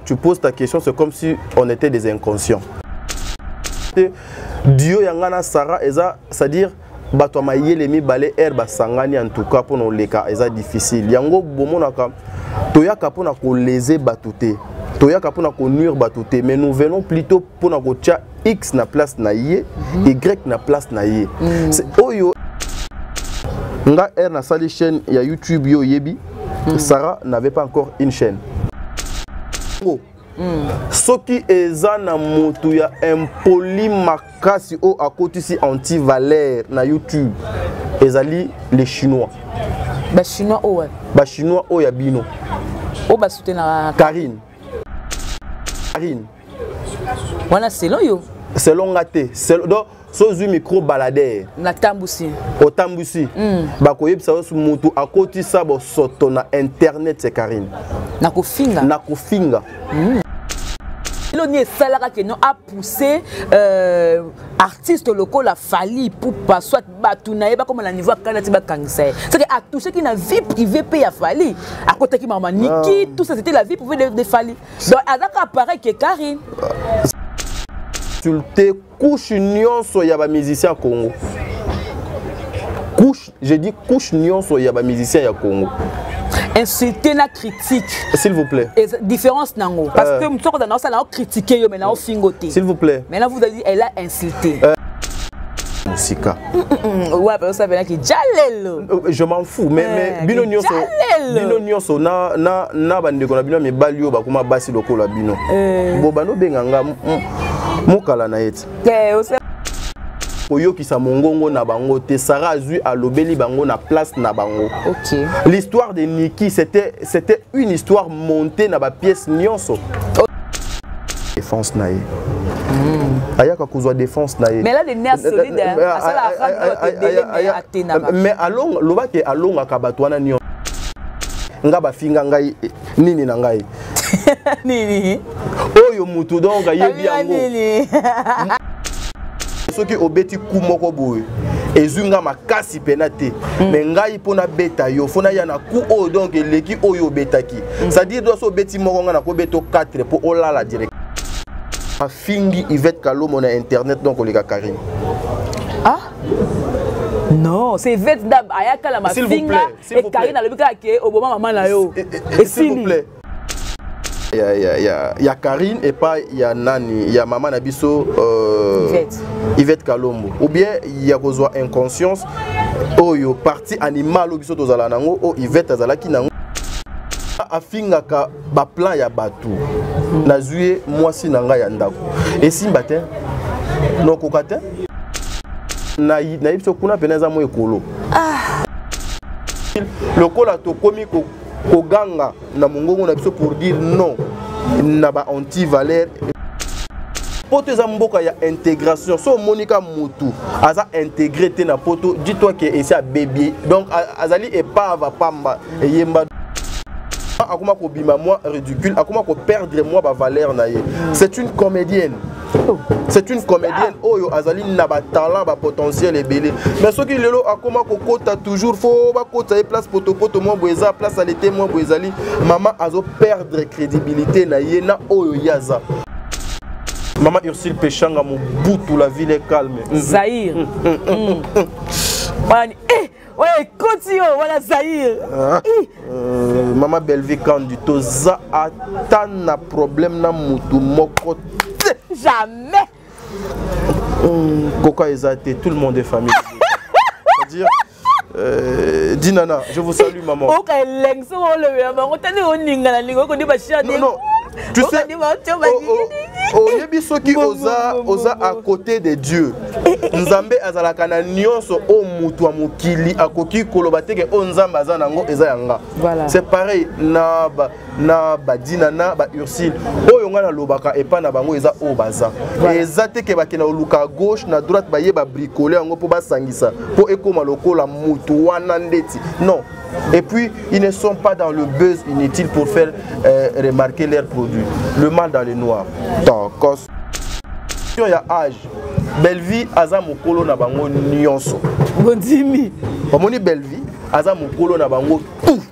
tu poses ta question, c'est comme si on était des inconscients. Dieu yangana Sarah, c'est-à-dire bato mayele mi balé herba sangani en tout cas pour nos leka eza difficile. Yango bomonaka toyaka pona ko léser batuté. Toyaka pona ko nuire batuté, mais nous venons plutôt pona ko tia X na place na yé, Y na place na yé. C'est oyo nga na sali chaîne ya YouTube yo yebi. Sarah n'avait pas encore une chaîne. Ce qui est na moto ya impoli makasi o à côté si anti-valeur na YouTube. Ezali les Chinois. Ba Chinois o ouais. Ba Chinois o ya bino. O ba soutenir Karine. Voilà selon yo. Selon ngate. Donc sozu micro baladeur. Na tambusi. O tambusi. Ba koyeb sa su moto à côté ça bo soto na internet c'est Karine. Na kofinga. Na kofinga. L'on salara que non a poussé artistes locaux la Fali pour pas soit batuna ba comme la niveau kanati ba kangisa. C'est que à tout ce qui na vie privée paye à Fali. À côté qui maman Niki, tout ça c'était la vie privée de Fali. Donc azaka apparaît que Karine te couche nyonso ya ba musicien Congo. Couche, je dis couche nyonso ya ba musicien ya Congo. Insulter la critique. S'il vous plaît. Et différence nango parce que nous sommes dans ça là on critiquer yo mais là on fingoté. S'il vous plaît. Maintenant vous avez dit elle a insulté. Sika. Ouais parce que ça veut dire que jalelo. Je m'en fous mais bino nyonso na bande ko na bino me balio ba kuma basi lokola bino. Bo bano benganga mukala na yeti. Oyoki sa mongongo na bango te Sarah azui alobeli bango na place na bango. OK. L'histoire de Niki c'était une histoire montée na ba pièce nyonso. Défense na ye. Ayaka kozwa défense na ye. Mais là les nerfs solides ça la rendre mais along lobake alonga ka batwana nyonso. Nga ba finga ngai nini na ngai. Nini. Oyo mutu donc yebi yango. Soki obeti ku moko boye ezunga makasi penate mais ngai pona beta yo fona ya na ku o donc eleki oyo betaki ça dire do so beti moko nga na ko beto 4 pour olala direct afingi Yvette Kalomo na internet donc oleka Karine. Ah non, c'est Yvette Dab ayaka la mafinga et Karine alobika ke oboma maman na yo. Et s'il vous plaît. Il y a Karine et pas il y a Nani, il y a maman Nabiso Yvette Kalombo. Ou bien il y a besoin inconscience. Oh yo partie animale ou biso tozala nango o Yvette azalaki nango. Afinga ka ba plan ya batu. Na zuye mwasi nanga ya ndako. Et si mbatin non kokate na yipso kuna peneza mo ekolo. Ah. Le kola to komi ko koganga na mongongo na biso pour dire non na ba anti-valeur poto za mboka ya intégration so Monica Mutu aza intégré te na poto dis-toi que esi a bébé donc azali epava pamba yemba akoma ko bima moi ridicule akoma ko perdre moi ba valeur na ye. C'est une comédienne. C'est une comédienne oyo azali na ba talent ba potentiel ebele mais ce qui lelo akoma ko kota toujours faut ba kota e place poto mo boeza place alete mo boezali maman azo perdre crédibilité na ye na oyo yaza. Maman Ursule Péchanga mon bout la ville est calme. Zahir. Ouais, continue, voilà Zahir. Maman Belvi Canduto za atana problème na mutu moko. Jamais. Coca Ezate, tout le monde est famille. C'est-à-dire, Dinana, je vous salue maman. Non, tu sais, Oyebiso qui osa à côté de Dieu. Nzambe azalaka na nyonso o mutu amukili akoki kolobateke o nzamba zanango eza yanga. C'est pareil na badina na ba Ursule. Oyo nga na lobaka epa na bango eza o baza. Eza te ke bakena oluka à gauche na droite ba yeba bricoler yango po basangisa po ekoma lokola mutu wana ndeti. Non. Et puis, ils ne sont pas dans le buzz inutile pour faire remarquer leurs produits. Le mal dans les noirs. Donc, il y a âge. Belle-vie, aza mokolo na bango nyonso. Bondimi. Omoni Belle-vie, aza mokolo na bango tout.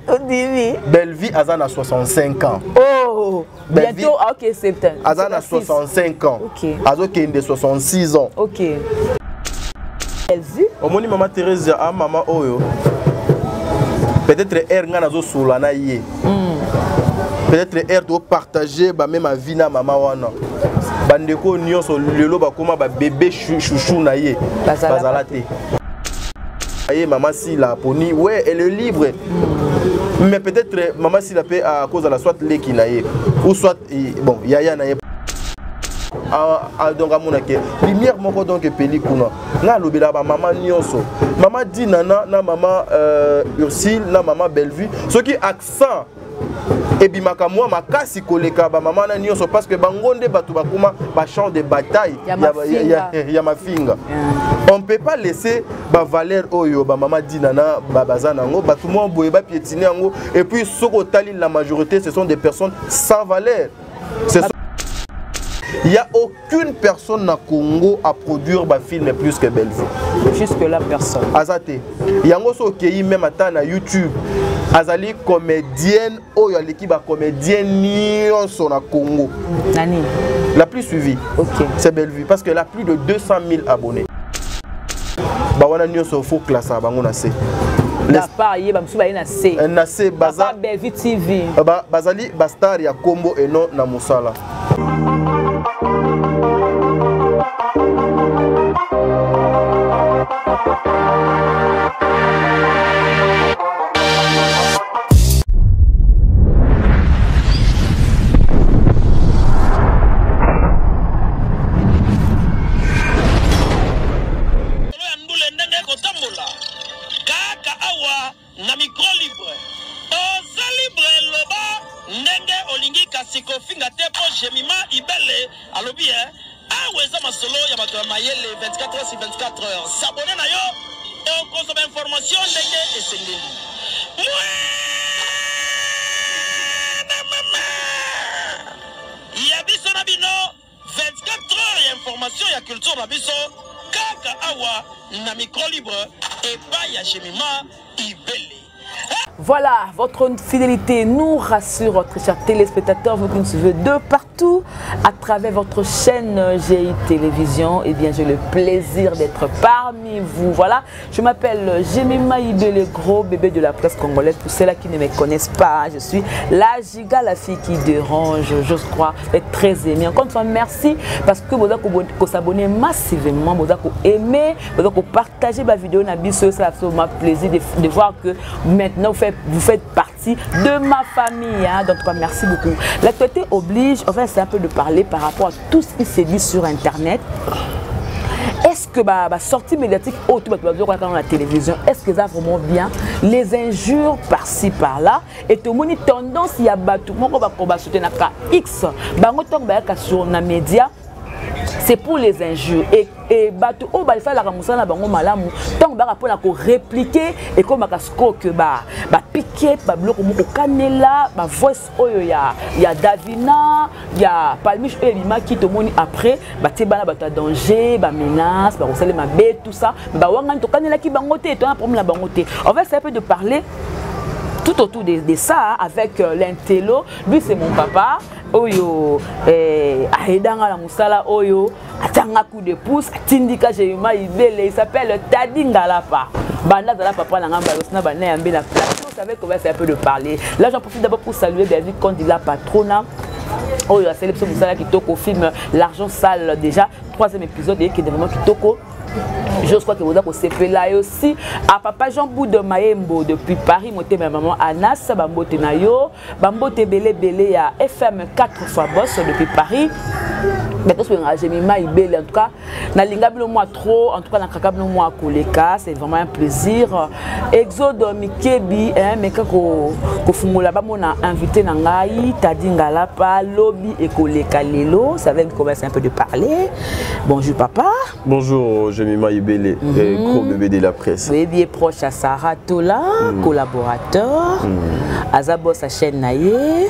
Bondimi. Belle-vie, aza na 65 ans. Oh. Oh, bientôt, ok, septembre. Azan a 65 ans. Ok. Azo qui de 66 ans. Ok. Elle vit. Au moins, maman Thérèse, ah, maman Oyo. Peut-être elle n'a pas soulana yé. Peut-être elle doit partager même ma vie na maman wana. Bandeko nyonso lelo ba koma ba bébé chouchou na yé. Bazalate. Aye maman si la poni, ouais, elle est libre. Mais peut-être maman si la paix à cause de la soit leki na yé ou soit bon yaya na yé. Donc à mon avis, lumière moko donc pellicule. Na lobela ba maman nyonso. Maman dit nana na maman Ursule na maman Bellevue. Ce qui accent et bimaka moi makasi koleka ba maman na nyonso parce que bangonde batu bakuma ba champ de bataille ya ma finga. On peut pas laisser ba valeur oyo ba maman dit nana ba bazana ngo batu mo boye ba piétiner ngo et puis soko tali la majorité ce sont des personnes sans valeur. Il n'y a aucune personne na Congo à produire un film plus que Bellevue. Jusque-là, personne. Azate. Il y a aussi qui même à YouTube. Azali comédienne, ou il l'équipe à comédienne sur na Congo. Nani? La plus suivie. Ok. C'est Bellevue parce qu'elle a plus de 200 000 abonnés. Bawana nyonso faut classer bangona c'est. L'appareil bamsu ba ina C. Na C baza Bellevue TV. Bazali bastar ya Combo et non na Musala. S'abonner na yo, on consomme information ndenge esengeli. Ya biso na bino 24 heures ya information ya culture na biso kaka awa na micro libre et pas ya Jemima Ibele. Voilà, votre fidélité nous rassure, très chers téléspectateurs, vous qui nous suivez de partout à travers votre chaîne GI Télévision. Et bien, j'ai le plaisir d'être parmi vous. Voilà, je m'appelle Jemima Ibele, gros bébé de la presse congolaise. Pour ceux-là qui ne me connaissent pas, je suis la giga, la fille qui dérange, je crois, être très aimée. Encore une fois, merci parce que vous avez s'abonner massivement, vous avez aimé, vous avez partagé ma vidéo. C'est absolument plaisir de voir que maintenant vous faites partie de ma famille, hein. Donc merci beaucoup. L'actualité oblige, en fait, c'est un peu de parler par rapport à tout ce qui s'est dit sur internet. Est-ce que sortie médiatique autour de la télévision, est-ce que ça va vraiment bien? Les injures par-ci par-là et tout le monde tendance il y a tout le monde va sauter na X, sur les médias. C'est pour les injures et bateau au balfa la ramusana bango malamu tant ba pour la répliquer et comme ba que ba piquer ba bloc mo kanela ba voice oyo ya Davina ya Palmiche et Lima qui te moni après ba tebana ba danger ba menace ba osale ma bête tout ça ba wanga to kanela ki bango te to un problème la bango te. On va essayer un peu de parler tout autour de ça avec l'intello. Lui c'est mon papa. Oyo aidanga la musala oyo atanga coup de pouce atindika Jemima Ibele, il s'appelle Tadingalapa banda de la papa na ngamba osna bana yambe na place. Vous savez qu'on va essayer un peu de parler. Là j'en profite d'abord pour saluer David Kondila Patrona. Oh la sélection musala qui toque au film L'argent sale déjà 3e épisode et qui est vraiment qui toque. Je crois que vous avez aussi là aussi à papa Jean Bou de Maembo depuis Paris, monté ma maman Anas Bambote Nayo, Bambote Belé à FM 4 fois boss depuis Paris. Maintenant je me Jemima Ibele en tout cas, na linga bilo moi trop, en tout cas na kaka bilo moi koleka, c'est vraiment un plaisir. Exode Mikebi mais kako ko fungola ba mona invité na ngai Tadingalapa lobby et koleka lelo, ça va commencer un peu de parler. Bonjour papa. Bonjour Jemima Ibele, gros bébé de la presse. Bébé proche à Sarah Tola, collaborateur. Azabo sa chaîne naie.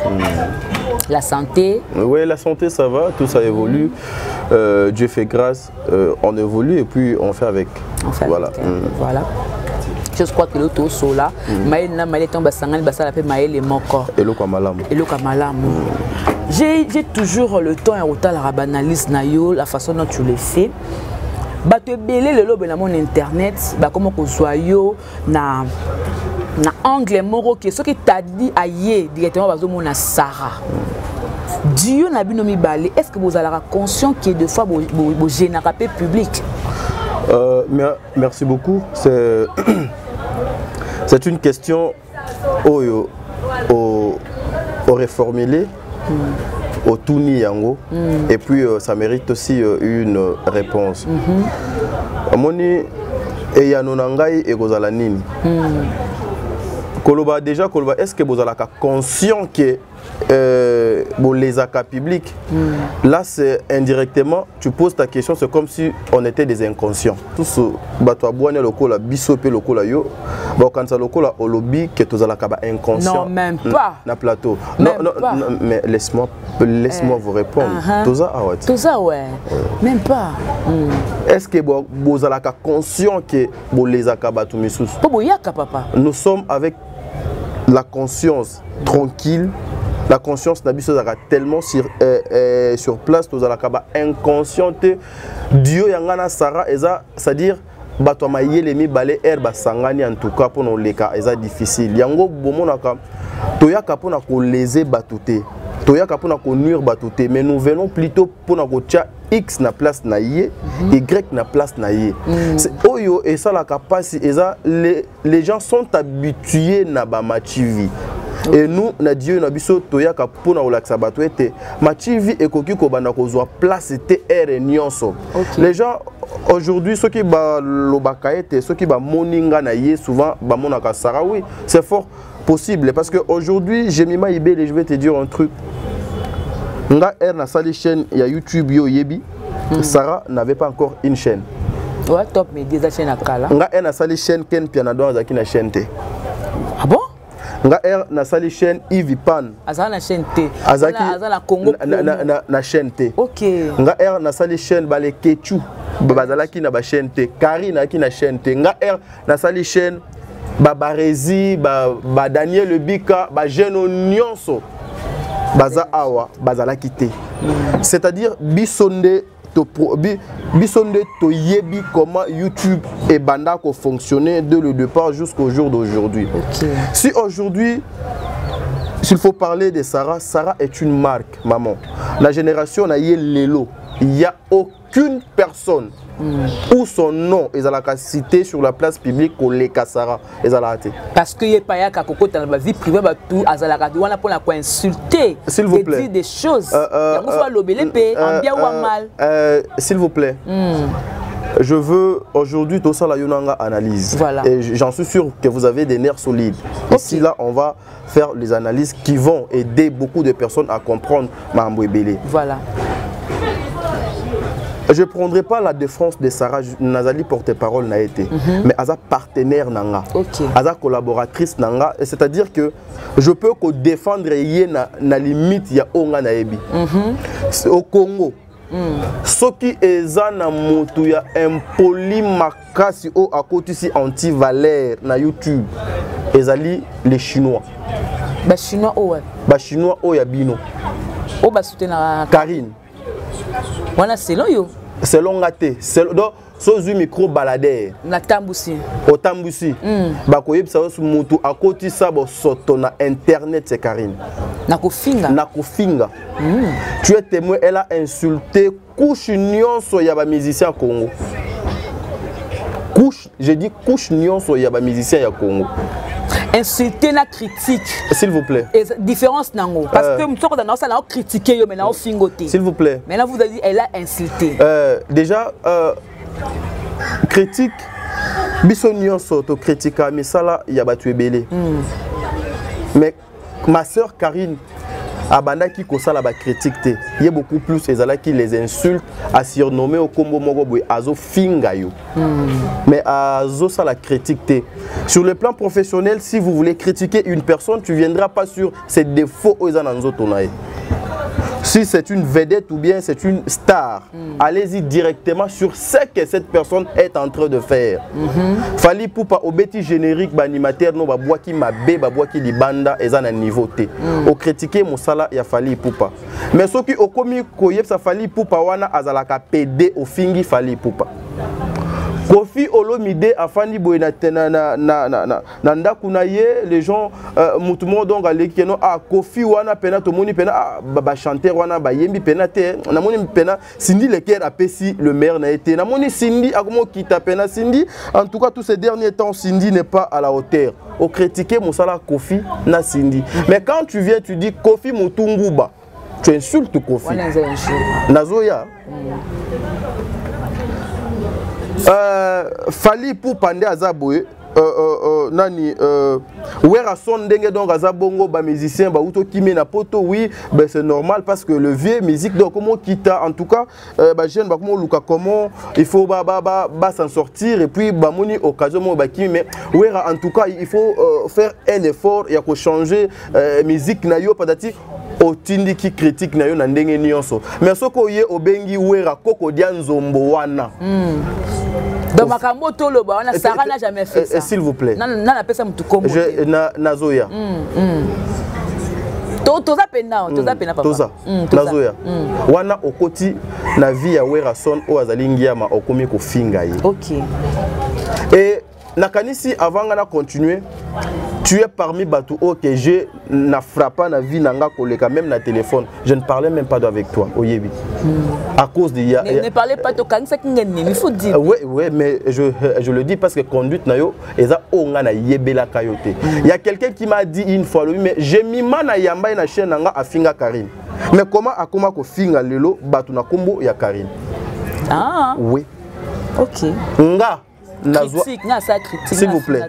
La santé. Oui, la santé ça va, tout ça évolue. Dieu fait grâce, on évolue et puis on fait avec. On fait voilà. Avec, voilà. quelque chose quoi que l'autre au sola maïl na maïl tombe sangani basala pe maïl et moko eloko malamu j'ai toujours le temps et autant la banalise na yo la façon dont tu le fais ba te belé le lobe na mon internet ba comment ko yo na angle moro que ce qui t'a dit aïe directement bazo mona Sarah Dieu n'a bino mi balé est-ce que vous allez conscient que de fois vous générer public. Merci beaucoup. C'est une question au reformulé, au tourni yango, et puis ça mérite aussi une réponse. Amoni et yanonangai et gozalanini. Koloba déjà Koloba, est-ce que vous avez conscient que les accords publics, là c'est indirectement, tu poses ta question, c'est comme si on était des inconscients. Tout ce bateau boine lokola bisopé lokola yo, quand ça lokola au lobby que tu as inconscient. Non même pas. Na plateau. Non, mais laisse-moi vous répondre. Tout ça ouais. Même pas. Est-ce que vous avez conscient que les accords batumisous? Papa. Nous sommes avec la conscience tranquille. La conscience n'a pas tellement sur place, tu as inconsciente. Dieu yangana Sarah, c'est-à-dire bato mayele mi balé herba sangani en tout cas pour nos les cas, c'est difficile. Yango bomonaka toyaka pour na ko léser batouté. Toyaka pour na ko nuire batouté, mais nous venons plutôt pour na ko tia X na place na yé, Y na place na yé. C'est oyo et ça la capacité, les gens sont habitués na ba machivi. Et nous, na Dieu na biso toyaka pona olaksa bato ete machivi ekoki ko bana ko zwa place te ere nyonso. Les gens aujourd'hui ceux qui ba lobaka ete ceux qui ba moninga na ye souvent ba monaka Sarah oui, c'est fort possible parce que aujourd'hui Jemima Ibele, je vais te dire un truc. Nga na sali chaîne il y a YouTube yo yebi. Sarah n'avait pas encore une chaîne. Ouais, top mais des chaînes à kala. Nga na sali chaîne Ken Pianado zaki na chaîne te. Ah bon? Nga na sali chaîne Yves Pan azala na chaîne T azaki azala Congo na chaîne T. OK. Nga na sali chaîne bale Kechu bazalaki na ba chaîne T. Karina ki na chaîne T. Nga na sali chaîne Barezi ba Daniel Bika ba Geno Nyonso baza awa bazalaki T. C'est-à-dire bisonde to yebi comment YouTube et Banda ko fonctionner de le départ jusqu'au jour d'aujourd'hui. Si aujourd'hui, s'il faut parler de Sarah, Sarah est une marque, maman. La génération na yé lelo, il n'y a aucune personne où son nom est à la cité sur la place publique au Leka Sarah est à la hâte. Parce que y a pas ya koko dans la vie privée ba tout azala on a pour la quoi insulter, s'il vous plaît, dire des choses. Ya ko fa lobele pe en bien ou en mal. S'il vous plaît. Je veux aujourd'hui tout ça la yonanga analyse. Voilà. Et j'en suis sûr que vous avez des nerfs solides. Ici là, on va faire les analyses qui vont aider beaucoup de personnes à comprendre Mambo Ebele. Voilà. Je ne prendrai pas la défense de Sarah Nazali porte-parole n'a été, mais Aza partenaire nanga, Aza collaboratrice nanga, c'est-à-dire que je peux que défendre na limite ya onga na ebi. Au Congo, ce qui est na moto ya impoli makasi o à côté si anti-valeur na YouTube, ezali les Chinois. Ba Chinois o Ba Chinois o ya bino. O ba soutenir Karine. Voilà, c'est long yo. C'est long gâté. Donc, sozu micro baladeur. Na tambusi. Au tambusi. Bakoyeb ça sur moto à côté ça bo soto na internet c'est Karine. Na kofinga. Na kofinga. Tu es témoin, elle a insulté couche nyonso ya ba musicien Congo. Couche, j'ai dit couche nyonso ya ba musicien ya Congo. Insulter la critique. S'il vous plaît. Et différence nango. Parce que nous sommes dans ça, on critiqué mais on fingoté. S'il vous plaît. Maintenant vous avez dit elle a insulté. Déjà critique. Bisognon soto critique mais ça là il y a battu belé. Mais ma sœur Karine Abanda qui kosala ba critique te. Il y a beaucoup plus ces là qui les insultent à surnommer au combo mogo boy azo finga yo. Mais azo ça la critique te. Sur le plan professionnel, si vous voulez critiquer une personne, tu viendras pas sur ses défauts aux ananzo tonae. si c'est une vedette ou bien c'est une star, allez-y directement sur ce que cette personne est en train de faire. Fally Ipupa au bêtis générique animateur no babwa ki mabe babwa ki libanda ezana niveau T. Au critiquer mosala ya Fally Ipupa. Mais ceux qui au komi koyeb sa Fally Ipupa wana azalaka PD au fingi Fally Ipupa. Kofi Olomide afandi boy na ndaku na ye les gens mutumo donc aleki no a Kofi wana pena to moni pena ba chanteur wana ba yembi pena te na moni pena Cindy Leker apesi le maire na été na moni Cindy akomo kita pena Cindy en tout cas tous ces derniers temps Cindy n'est pas à la hauteur au critiquer mosala Kofi na Cindy mais quand tu viens tu dis Kofi Mutunguba tu insultes Kofi Nazoya Fally Ipupa pande azaboye nani wera son ndenge donc azabongo ba musicien ba uto kimi na poto oui ben c'est normal parce que le vieux musique donc comment quitta en tout cas ba jeune ba comment luka comment il faut ba s'en sortir et puis ba moni occasion mo ba kimi mais wera en tout cas il faut faire un effort ya ko changer musique na yo padati otindi ki critique na yo na ndenge nyonso mais soko ye obengi wera koko dia nzombo wana donc makambo tolo ba wana Sarah n'a jamais fait ça s'il vous plaît na appelle ça mutu kombo nazoya toza pena papa toza nazoya wana okoti na vie ya wera son o azalingi ya ma okomi ko finga ye OK et nakanisi avant na continuer tu es parmi Batou que je n'a frappé na vie nanga koleka même na téléphone je ne parlais même pas avec toi Oyebi à cause de ne parlez pas de kanisa kingeni il faut dire oui mais je le dis parce que conduite na yo eza onga na yebela kayote il y a quelqu'un qui m'a dit une fois mais j'ai mis mana yamba na chaîne nanga afinga Karine mais comment akoma ko finga lelo Batou na kombo ya Karine oui OK nga s'il vous plaît.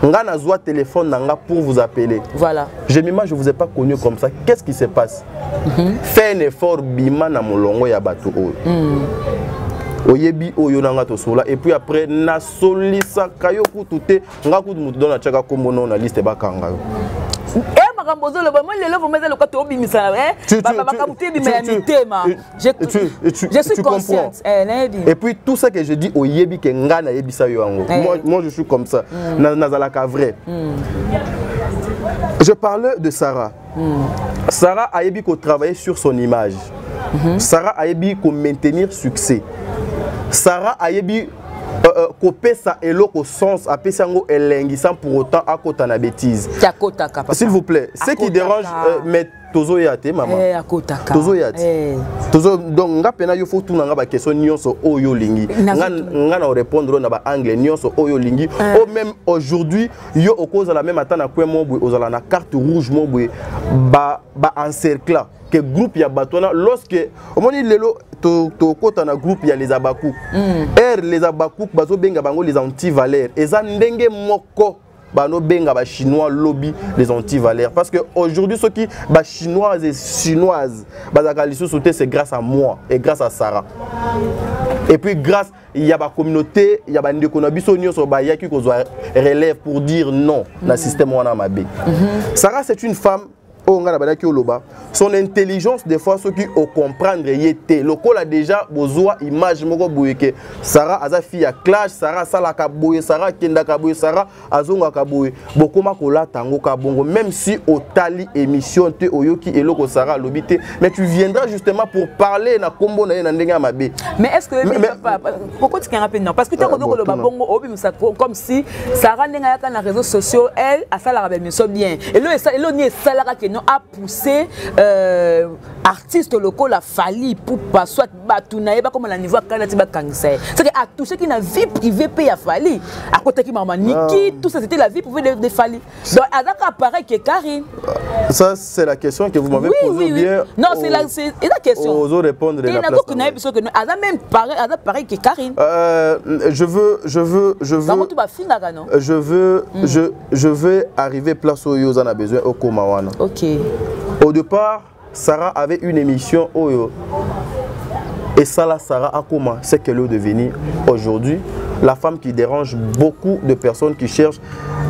Nga nazwa téléphone nanga pour vous appeler. Voilà. Je vous ai pas connu comme ça. Qu'est-ce qui se passe? Fais un effort bima na molongo ya bato oyo. Oyebi oyo nanga to sola et puis après na solisa kayo kutute nga kutu mutu dona chaka kombo na liste bakanga. Je suis consciente. Et puis tout ça que je dis au yebi que ngana yebisa yo ango. Moi je suis comme ça. Nazalaka vrai. Je parlais de Sarah. Sarah a yebi ko travailler sur son image. Sarah a yebi ko maintenir succès. Sarah a yebi couper ça et l'autre sens à pesango elengi sans pour autant à côté na bêtise. S'il vous plaît, ce qui dérange mais tozo yate maman. Tozo yate. Tozo donc nga pena yo faut tout nga ba question nyonso oyo lingi. Nga na répondre na ba anglais nyonso oyo lingi. Ou même aujourd'hui yo au cause la même attendre quoi mo boy ozala na carte rouge mo boy ba encercle que groupe ya batona lorsque omoni lelo to kota na groupe ya les abakou les abakou bazo benga bango les anti-valeurs eza ndenge moko bano benga ba chinois lobby les anti-valeurs parce que aujourd'hui ceux qui ba chinoises et chinoises bazaka liso sauter c'est grâce à moi et grâce à Sarah et puis grâce il y a ba communauté il y a ba ndeko na biso nyonso ba yaki ko zo relève pour dire non na système wana mabe. Sarah c'est une femme son intelligence des fois ceux qui au comprendre yété lokola déjà bozwa image moko boyeke Sarah aza fille à clash Sarah salaka boye Sarah kendaka boye Sarah azonga ka boye bokoma kola tango ka bongo même si au tali émission te oyoki eloko Sarah lobité mais tu viendras justement pour parler na kombo na ndenga mabe. Mais est-ce que pourquoi tu rapide non parce que tu as bongo bongo obimisa comme si Sarah ndenga yaka na réseaux sociaux elle a ça la mission bien et là ni salaka a poussé artistes locaux la Fally Ipupa soit Batunaye ba comme la niveau kanati ba kangisa c'est à tout ce qui na vie privée paye à Fally à côté qui maman Niki tout ça c'était la vie privée de Fally donc avec appareil que Karine ça c'est la question que vous m'avez posée bien non c'est la question aux répondre de la place que a même pareil que Karine je veux arriver place où Yosa a besoin au Komawana. OK. Au départ, Sarah avait une émission Oyo. Et ça là, Sarah a comment c'est qu'elle est devenue aujourd'hui. la femme qui dérange beaucoup de personnes qui cherchent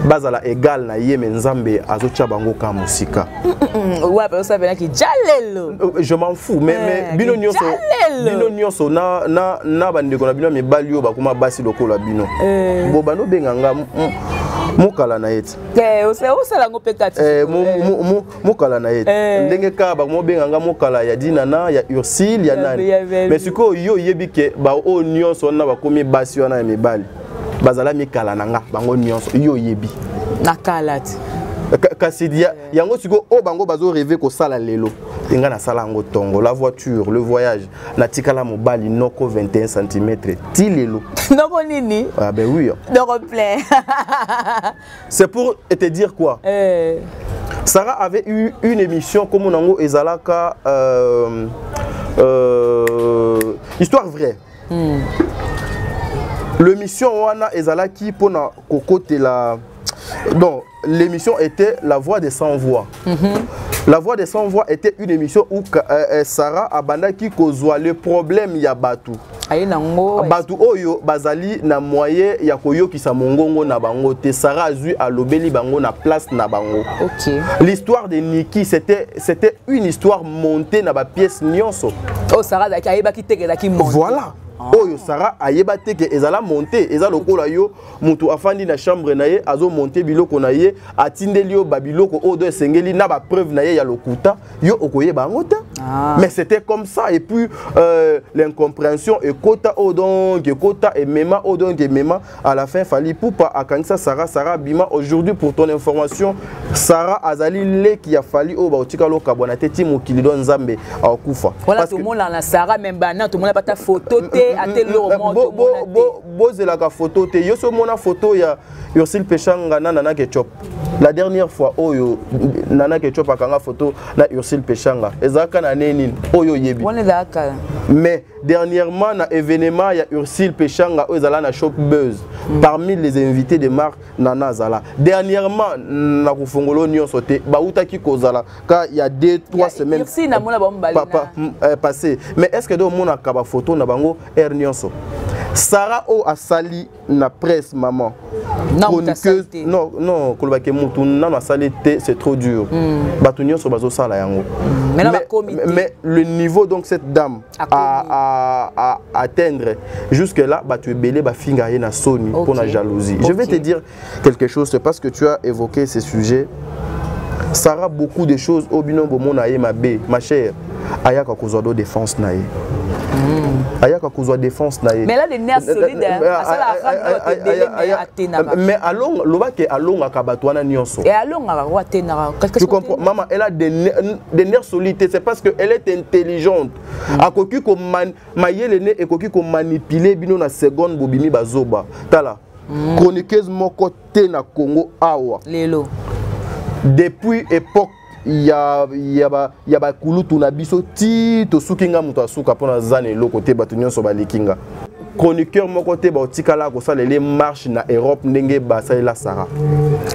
bazala égal na ye menzambe azotia bango ka musika. Ouais, parce que ça veut dire que jalelo. Je m'en fous, mais bino nyonso na bande ko na bino mibali yo bakuma basi lokola bino. Bo bano benganga mukala na yeti. Osala ngo pekati. Mukala na yeti. Ndenge ka ba mo benganga mukala ya dinana ya Ursile ya nani. Mais siko yo yebike ba o nyonso na bakomi basi wana ya mibali. Bazala mikala nanga bango nyonso yo yebi. Nakalati. Kasidia yango siko o bango bazo rêver ko sala lelo. Inga na sala ngo tongo, la voiture, le voyage, na tikala mobali noko 21 cm. Ti lelo. Noko nini? Ah ben oui. Noko plein. C'est pour te dire quoi? Sarah avait eu une émission comme on ezalaka histoire vraie. L'émission wana ezalaki pona kokote la. Donc l'émission était La Voix des Sans Voix. La Voix des Sans Voix était une émission où Sarah abandaki kozwa le problème ya batu. Batu oyo bazali na moyen ya koyokisa mongongo na bango te. Sarah azui alobeli bango na place na bango. L'histoire de Niki c'était une histoire montée na ba pièce nyonso. Oh Sarah daki ayebaki teke daki monte. Voilà. Oyo Sarah ayebate ke ezala monter eza lokola yo mutu afandi na chambre na ye azo monter biloko na ye atindeli yo babiloko odo esengeli na ba preuve na ye ya lokuta yo okoyeba ngota. Mais c'était comme ça et puis l'incompréhension et kota odonge kota et mema odonge mema à la fin fali poupa akangisa Sarah bima aujourd'hui pour ton information Sarah azali le qui a fallu o ba otika lo kabona te ti mokili don nzambe akufa. Voilà tout le monde na Sarah même bana tout le monde pas ta photo te bozela ka photo te yo so mona photo ya Ursile Pechanga na Nana Ketchup la dernière fois oyo Nana Ketchup akanga photo na Ursile Pechanga ezaka na neni oyo yebi mais dernièrement na événement ya Ursile Pechanga ezala na Shop Buzz parmi les invités de marque Nana Zala dernièrement na kufongolo nyonso te bautaki kozala ka il y a 2-3 semaines passé mais est-ce que do mona ka ba photo na bango nyonso Sarah o asali na presse maman chroniqueuse non kolobake mutu na sali te c'est trop dur batu nyonso bazo sala yango mais le niveau donc cette dame à atteindre jusque là batu ebele ba finga ye na soni pour la jalousie. Je vais te dire quelque chose, c'est parce que tu as évoqué ces sujets. Sarah beaucoup de choses au binombo mona ye mabe ma chère ayaka kozwa défense na ye. Ayaka kozwa défense na ye. Mais là les nerfs solides mais allons lobake allonga kabatwana nyonso. Et allonga watena. Tu comprends maman elle a des nerfs solides c'est parce que elle est intelligente. Akoki ko mayele ne ekoki ko manipuler bino na seconde bobimi bazoba. Tala. Chroniqueuse moko te na Congo awa. Lelo. Depuis époque il y a ba kulutu na biso ti to sukinga muto asuka pona zane lo côté batunyon so balikinga chroniqueur mon côté ba otikala ko sala les marches na Europe ndenge ba la Sarah.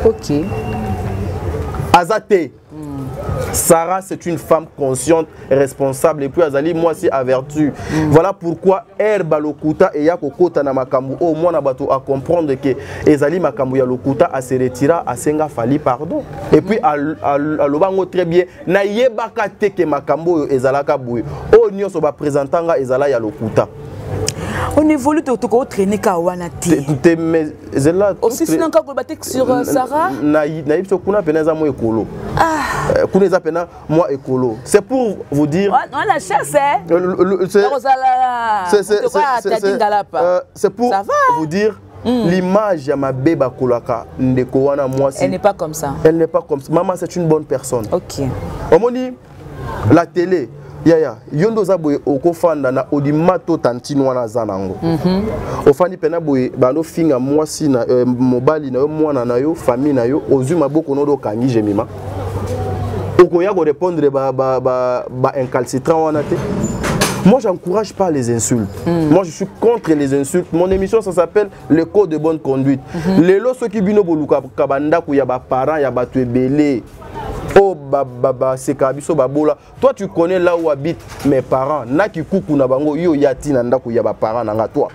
OK. Azate. Sarah c'est une femme consciente, responsable et puis azali moi si avertu. Voilà pourquoi herba lokuta et ya kokota na makambu au moins na bato à comprendre que ezali makambu ya lokuta a se retira a senga fali pardon. Et puis à lobango très bien na yebaka te ke makambu ezalaka boui. O nyonso ba présentanga ezala ya lokuta. On évolue tout au traîner kawanati. Aussi sinon quand vous battez sur Sarah. Naïb so kuna peneza mo ekolo. Kuna pena moi écolo. C'est pour vous dire. On la chasse hein. C'est pour vous dire l'image ya mabeba kolaka ndeko wana moi si. Elle n'est pas comme ça. Elle n'est pas comme ça. Maman c'est une bonne personne. OK. Omoni la télé Yaya, yondo za boye okofanda na odimato tantino wana zanango. Ofandi pena boye bando finga mwasi na mobali na yo mwana na yo famille na yo ozuma boko no do kangi jemima. Okoya go répondre ba incalcitrant wana te. Moi, j'encourage pas les insultes. Moi, je suis contre les insultes. Mon émission, ça s'appelle le code de bonne conduite. Les lots ceux qui bino boluka kabanda ku ya ba parents ya ba tuebele. Oh baba c'est kabiso babola. Toi tu connais là où habitent mes parents. Na ki kuku na bango yo yati na ndako ya ba parents nanga toi.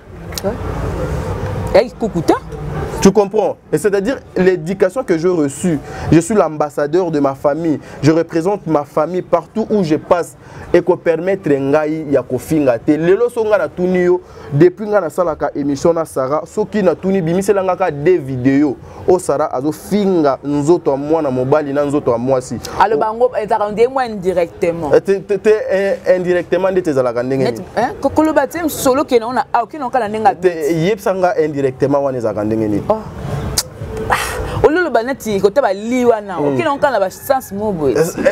Tu comprends? Et c'est-à-dire l'éducation que j'ai reçue. Je suis l'ambassadeur de ma famille. Je représente ma famille partout où je passe. Et qu'on permette ngai ya kofinga te. Lelo songa na tunio depuis nga na salaka émission na Sarah. Soki na tuni bimisela ngaka des vidéos. O Sarah azo finga nzoto a moi na mobali na nzoto a moi si. Alors bango ezarande moi indirectement. Indirectement de tes alaka ndenge. Hein? Kokolo batem solo ke na ona aucun kala ndenga. Yepsanga indirectement wana ezaka ndenge ni. Ololo banati côté ba liwa na okina onkala ba sens mobo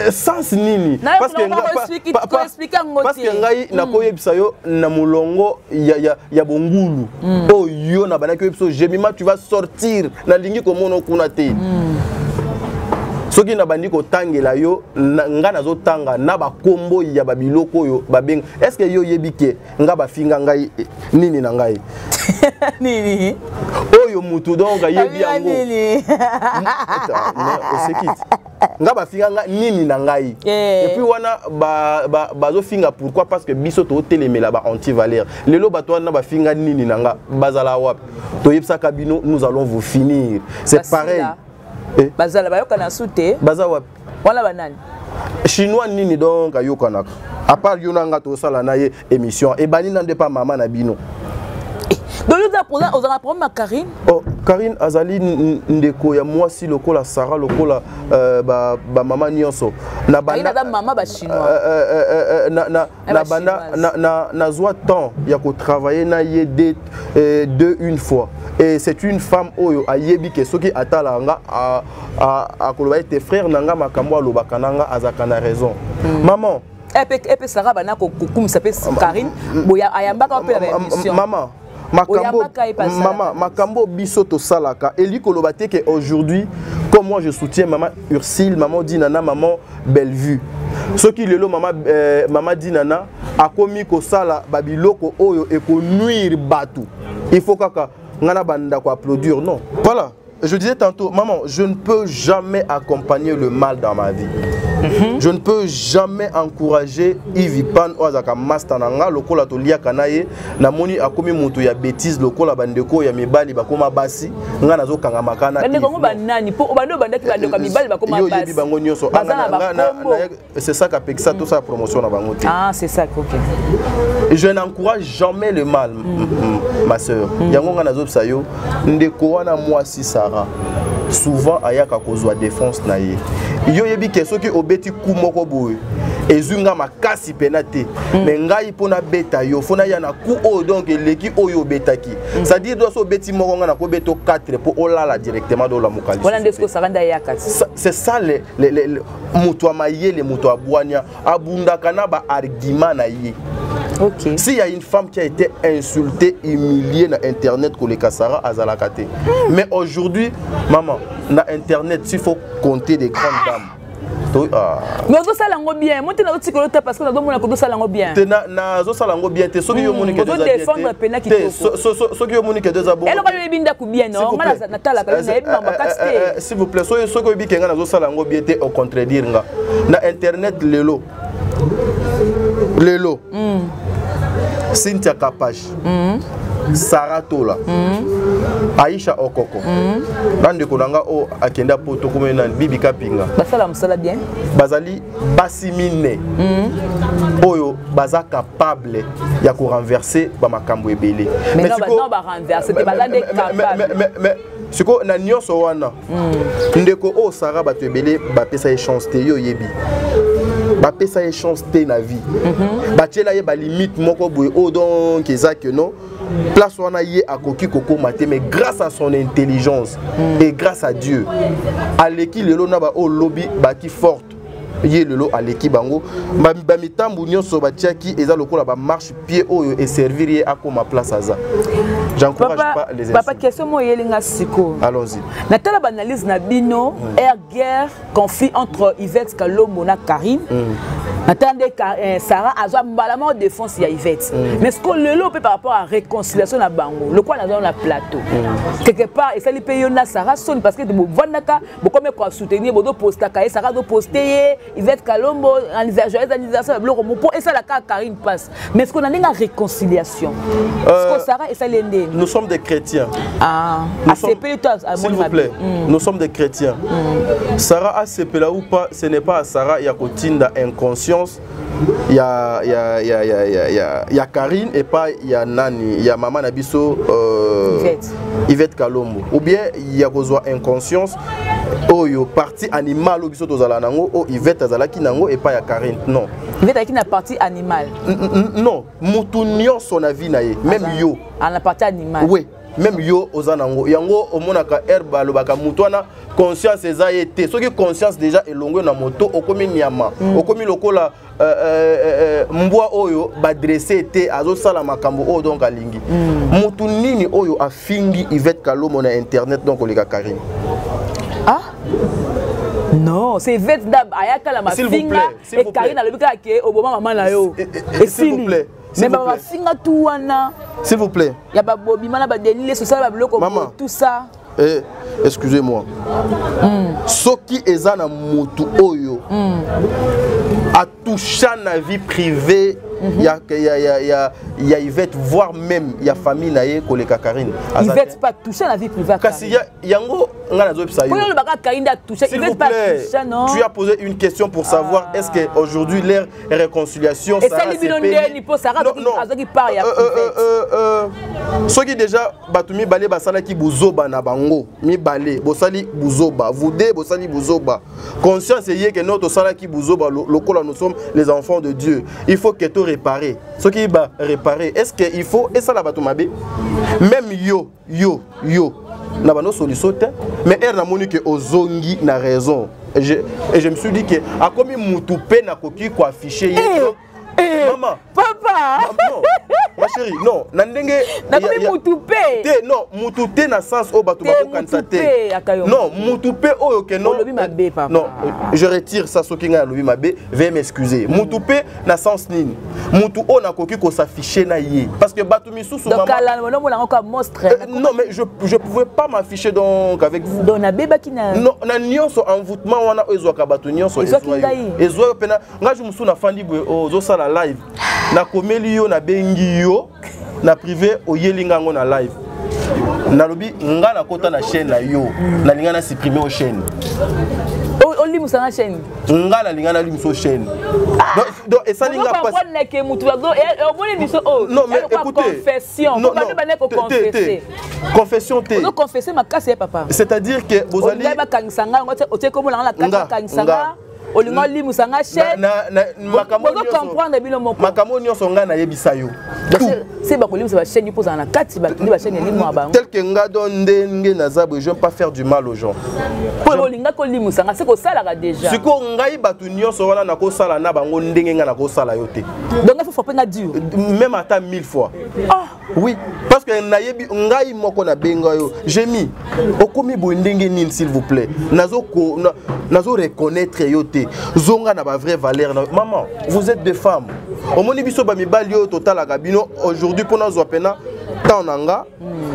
sens nini parce que ngai na koyebisa yo na mulongo ya bongulu oyo na banaki yebisa jemima tu vas sortir na lingi komono kuna te soki na bandi ko tangela yo nga nazo tanga na ba kombo ya ba biloko yo ba benga est-ce que yo yebike nga ba finga ngai nini na ngai nini oyo mutu donc yebi yango nga ba finga nga nini na ngai et puis wana bazo finga pourquoi parce que biso to telemela ba anti-valeur lelo bato wana ba finga nini na nga bazala wap to yebsa kabino nous allons vous finir c'est pareil. Bazala bayoka na sute bazawa wala banani chinois nini donc ayokanaka à part yonanga to sala na ye émission et bani nande pas maman na bino donc vous avez problème Karine Karine azali ndeko ya moi si lokola Sarah lokola ba maman nyonso na banda maman ba chinois na banda na zwa temps ya ko travailler na ye deux une fois et c'est une femme oyo ayebi ke soki atala nga a koloba tes frères nanga makambo alobaka nanga azaka na raison maman epe Sarah bana ko kumisa pe Karine boya ayambaka pe la émission maman makambo biso to salaka eli koloba te que aujourd'hui comme moi je soutiens maman Ursule maman Dinana maman Bellevue soki lelo maman Dinana akomi ko sala babiloko oyo e ko nuire batu il faut kaka ngana banda ko applaudir non voilà. Je disais tantôt, maman, je ne peux jamais accompagner le mal dans ma vie. Je ne peux jamais encourager Yves Pan Oazaka Mastananga, lokola tolia kanaye, na moni akomi mutu ya bêtise lokola bandeko ya mibali bakoma basi, nga nazo kanga makana. Bandeko banani po bando bandaki bandeko mibali bakoma basi. Yo yebi bango nyonso. C'est ça qu'a ça tout ça promotion na bango. Ah, c'est ça, OK. Je n'encourage jamais le mal, ma sœur. Yango nga nazo sayo, ndeko wana moi si ça. Souvent ayaka kozwa défense na ye yo yebi ke soki obeti kumoko boye ezunga makasi penate mais ngai pona beta yo fona ya na ku o donc leki oyo betaki ça dire do so beti moko nga na ko beto 4 pour olala directement dans la mokali voilà ndesko saranda ya kati c'est ça le mutu amaye le mutu abwania abunda kana ba argument na ye. Okay. S'il y a une femme qui a été insultée, humiliée dans Internet, que les Kassara Azalakate. Mais aujourd'hui, maman, dans Internet, il faut compter des grandes dames. Mais on doit s'alango bien. Moi, tu n'as pas de parce que on doit s'alango bien. Tu n'as pas s'alango bien. Tu es sûr que tu as deux défendre pena qui te. Ceux qui ont monté deux abos. Elle aurait bien d'accord bien non. Moi, la Natala, s'il vous plaît, ceux qui ont dit que tu as s'alango bien, tu es au contredire. Dans Internet, lelo. Cynthia Kapash, Sarah Tola, Aisha Okoko, Nande Konanga o akenda poto kumena Bibi Kapinga. Basala musala bien. Bazali basimine. Oyo baza capable ya ko renverser ba makambo ebele. Mais non ba renverser te bazande capable. Mais siko na nyonso wana. Ndeko o Sarah bato ebele ba pesa chance te yo yebi. Ba pesa chance te na vie. Ba tela ye ba limite moko boye o donc ezak non. Place wana ye akoki koko maté mais grâce à son intelligence et grâce à Dieu. Aleki lelo na ba o lobby ba ki forte. Ye lelo aleki bango ba mitambu nyonso ba tiaki eza lokola ba marche pied oyo et servir ye akoma place aza. J'encourage pas les insultes. Papa question mo yelinga siko. Allons-y. Natala banalise na bino guerre conflit entre Yvette Kalombo na Karine. Attendez, Sarah a un défense à Yvette. Mais ce qu'on le lot par rapport à la réconciliation à Bango, le quoi dans le plateau. Quelque part, et ça les pays na Sarah sonne parce que de Bonaka, beaucoup de soutenir, beaucoup de poster, Sarah doit poster, Yvette Kalombo, anniversaire, et ça la Karine passe. Mais ce qu'on a une réconciliation. Ce que Sarah et ça l'endé. Nous sommes des chrétiens. Ah, s'il vous plaît, nous sommes des chrétiens. Sarah a CP là ou pas, ce n'est pas à Sarah, il y a Kotinda inconscience. Il y a Karine et pas il y a Nani, il y a Maman Nabiso Yvette Kalombo. Ou bien il y a inconscience. Oh yo partie animale au biso tozala nango o Yvette azalaki nango et pas ya Karine. Non. Yvette qui na partie animale. Non, mutu nyonso na vie na ye, même yo. À la partie animale. Oui. Même yo ozanango yango omonaka herbe alobaka mutwana conscience eza été soki conscience déjà elongo na moto okomi nyama okomi lokola mbwa oyo badresser été azosala makambo oyo donc alingi mutu nini oyo afingi Yvette Kalombo na internet donc oleka Karine. Ah non, c'est Yvette Dab ayaka la mafinga et Karine alobika ke oboma maman na yo. Et s'il vous plaît. Mais ma finga tout wana. S'il vous plaît. Il y a bobimana ba délile social ba bloko tout ça. Excusez-moi. Soki ezana mutu oyo a touché na vie privée. Il y a Yvette, voire même il y a famille naïe koleka Karine. Yvette pas touché la vie privée. Kasi yango ngana zo psa yo. S'il vous plaît, tu as posé une question pour savoir est-ce que aujourd'hui l'ère réconciliation ça ce qui déjà batumi balé basala ki buzoba na bango mi balé bosali buzoba vous deux bosali buzoba conscience est que notre sala ki buzoba lokola nous sommes les enfants de Dieu. Il faut que tout réparer. Ce qui va réparer, est-ce qu'il faut et ça la batumabe même yo n'a pas de solution mais elle n'a moni que ozongi na raison et je me suis dit que a comme mutupe na koki ko afficher maman papa non ma chérie non nandenge na komi mutupe non mutupe na sens o batu ba ko kantate non mutupe oyo ke non non je retire ça so kinga lobi mabe veuillez m'excuser mutupe na sens nini mutu o na koki ko s'afficher na ye parce que batu misusu maman non mais je pouvais pas m'afficher donc avec vous donc na beba kina non na nyonso envoûtement wana ezo ka batu nyonso ezo pena nga je musu na fandi boy ozo sala live na komeli yo na bengi yo na privé oyelinga ngo na live na lobi nga na kota na chaîne na yo na linga na supprimer au chaîne oli musana chaîne nga na linga na limso chaîne donc et ça linga pas non mais écoutez confession té on confesser ma casse papa c'est-à-dire que vous allez olinga limusanga chaîne comprendre bino moko makambo nyonso nga na yebisa yo c'est ba kolimisa ba chaîne pose na kati ba ba chaîne limu ba tel que nga don ndenge nazabo je ne veux pas faire du mal aux gens pour olinga ko limusanga c'est ko sala déjà siko ngai batu nyonso wana na ko sala na bango ndenge nga na ko sala yo te donc il faut penga dur même à 1000 fois oui parce que na yebi ngai moko na benga yo j'ai mis okomi bo ndenge nini s'il vous plaît nazo reconnaître yo te zonga na ba vraie valeur maman vous êtes des femmes au moni biso ba mibali yo total la gabino aujourd'hui pour nous pena tananga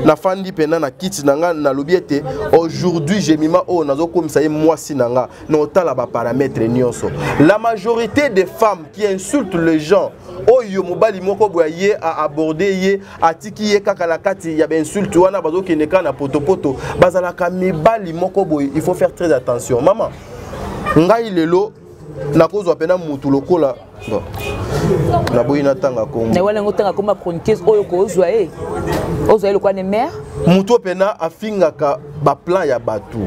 na fandi pena na kiti nanga na lobiete aujourd'hui j'ai mima o nazo comme ça moi si nanga no tala ba paramètres nyonso la majorité des femmes qui insultent les gens oyo mobali moko boye a aborder ye atiki ye kaka la kati ya ben insulte wana bazo keneka na poto bazala ka mibali moko boye il faut faire très attention maman ngai lelo na kozwa pena mutu lokola bon na boyina tanga kongo na wala ngotanga koma chroniqueuse oyo kozwa ozwa le kwa ne mère mutu pena afingaka ba plan ya batu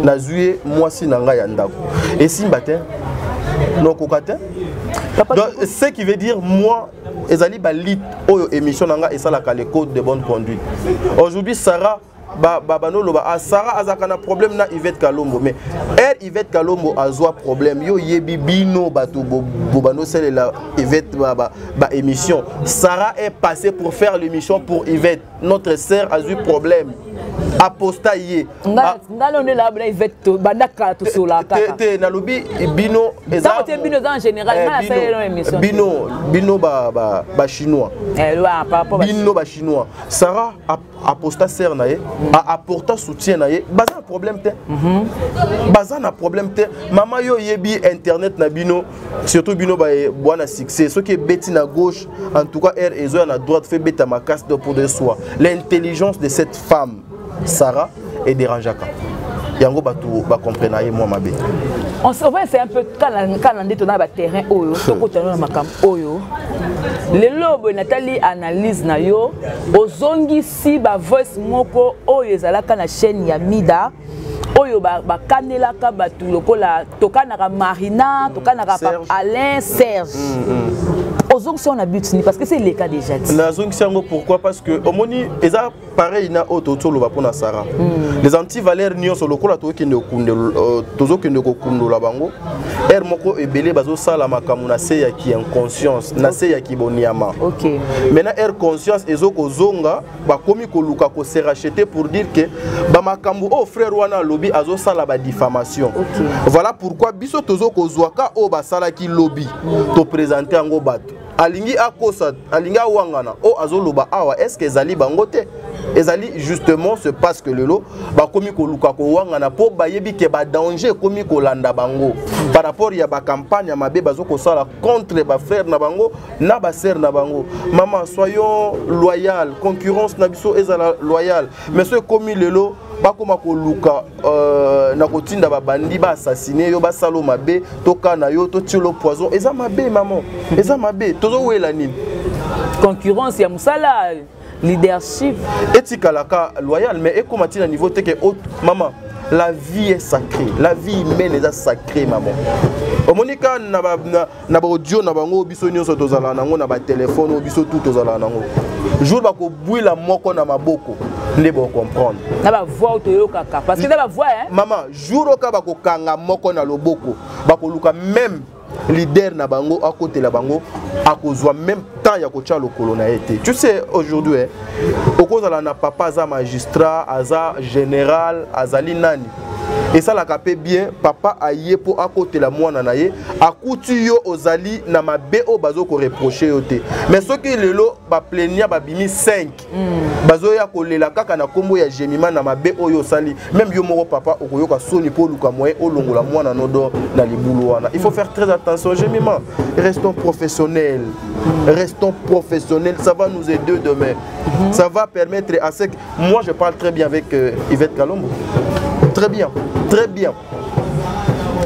na zuye mwasi na ngai ya ndako et simba te non kokate donc ce qui veut dire moi ezali ba lit oyo émission nanga et ça la le code de bonne conduite aujourd'hui Sarah Sarah azaka na problème na Yvette Kalombo mais elle Yvette Kalombo azwa problème yo yebi bino bato bobano c'est la Yvette ba émission Sarah est passée pour faire l'émission pour Yvette notre sœur a eu problème aposta ye ngalo ne la bla Yvette bandaka to sola kaka te na lobi bino ça te bino en général na ça émission bino ba chinois bino ba chinois Sarah aposta ser na ye apporta soutien na ye baza problème te baza na problème te mama yo yebi internet na bino surtout bino ba bwana succès ce qui est bêti na gauche en tout cas R et à droite fait bêta ma casse de pour de soi l'intelligence de cette femme Sarah est dérangeaka yango batu ba comprendre et moi mabe on se voit c'est un peu calendrier ton ba terrain oyo toko tano makam oyo le lobo Nathalie analyse na yo ozongi si ba voice moko oyo ezalaka na chaîne ya Mida oyo ba kanelaka batu lokola tokanaka Marina tokanaka Alain Serge ozongi si on a but parce que c'est le cas déjà dit na zongi sango pourquoi parce que omoni eza pareil na auto lo ba pona Sarah les anti-valeurs nyonso lokola to kende okundelo tozo kende kokundula bango er moko ebele bazo sala makamu na se ya ki inconscience na se ya ki boniama OK maintenant er conscience ezoko zonga ba komi ko luka ko se racheter pour dire que ba makambu o frère wana lobby azo sala ba diffamation voilà pourquoi biso tozo ko zwaka o ba sala ki lobby to présenter ngo bato alingi akosa alingi awangana o azoloba awa est-ce que ezali bangote ezali justement se passe que lelo ba komi ko luka ko wangana po bayebi ke ba danger komi ko landa bango par rapport ya ba campagne ya mabe bazo ko sala contre ba frère na bango na ba sœur na bango maman soyons loyal concurrence na biso ezala loyal mais ce komi lelo bakoma ko luka na kotinda ba bandi ba assassiner yo ba salo mabe toka na yo to tilo poison eza mabe maman eza mabe tozo wela nini concurrence ya musala leadership etikalaka loyal mais ekoma tina niveau teke haute maman la vie est sacrée la vie humaine est sacrée maman omonika na ba audio na bango biso nyonso tozala nango na ba téléphone biso tout tozala nango jour ba ko bouila moko na maboko ne bo comprendre na ba voix to kaka parce que na ba voix hein maman jour oka ba ko kanga moko na loboko ba ko luka même leader na bango à côté la bango à cause même temps ya ko tcha lokolo na été tu sais aujourd'hui okozala na papa za magistrat aza général azali nani et ça la capé bien papa aye po à côté la mwana na ye akuti yo ozali na mabe o bazo ko reprocher yote mais ce qui lelo ba plaignant ba bimi 5 bazo ya ko lela kaka na kombo ya jemima na mabe oyo sali même yo moko papa okoyoka soni po luka moyen olongola mwana nodo na libulu wana il faut faire très attention jemima restons professionnels ça va nous aider demain ça va permettre à ce que moi je parle très bien avec Yvette Kalombo très bien.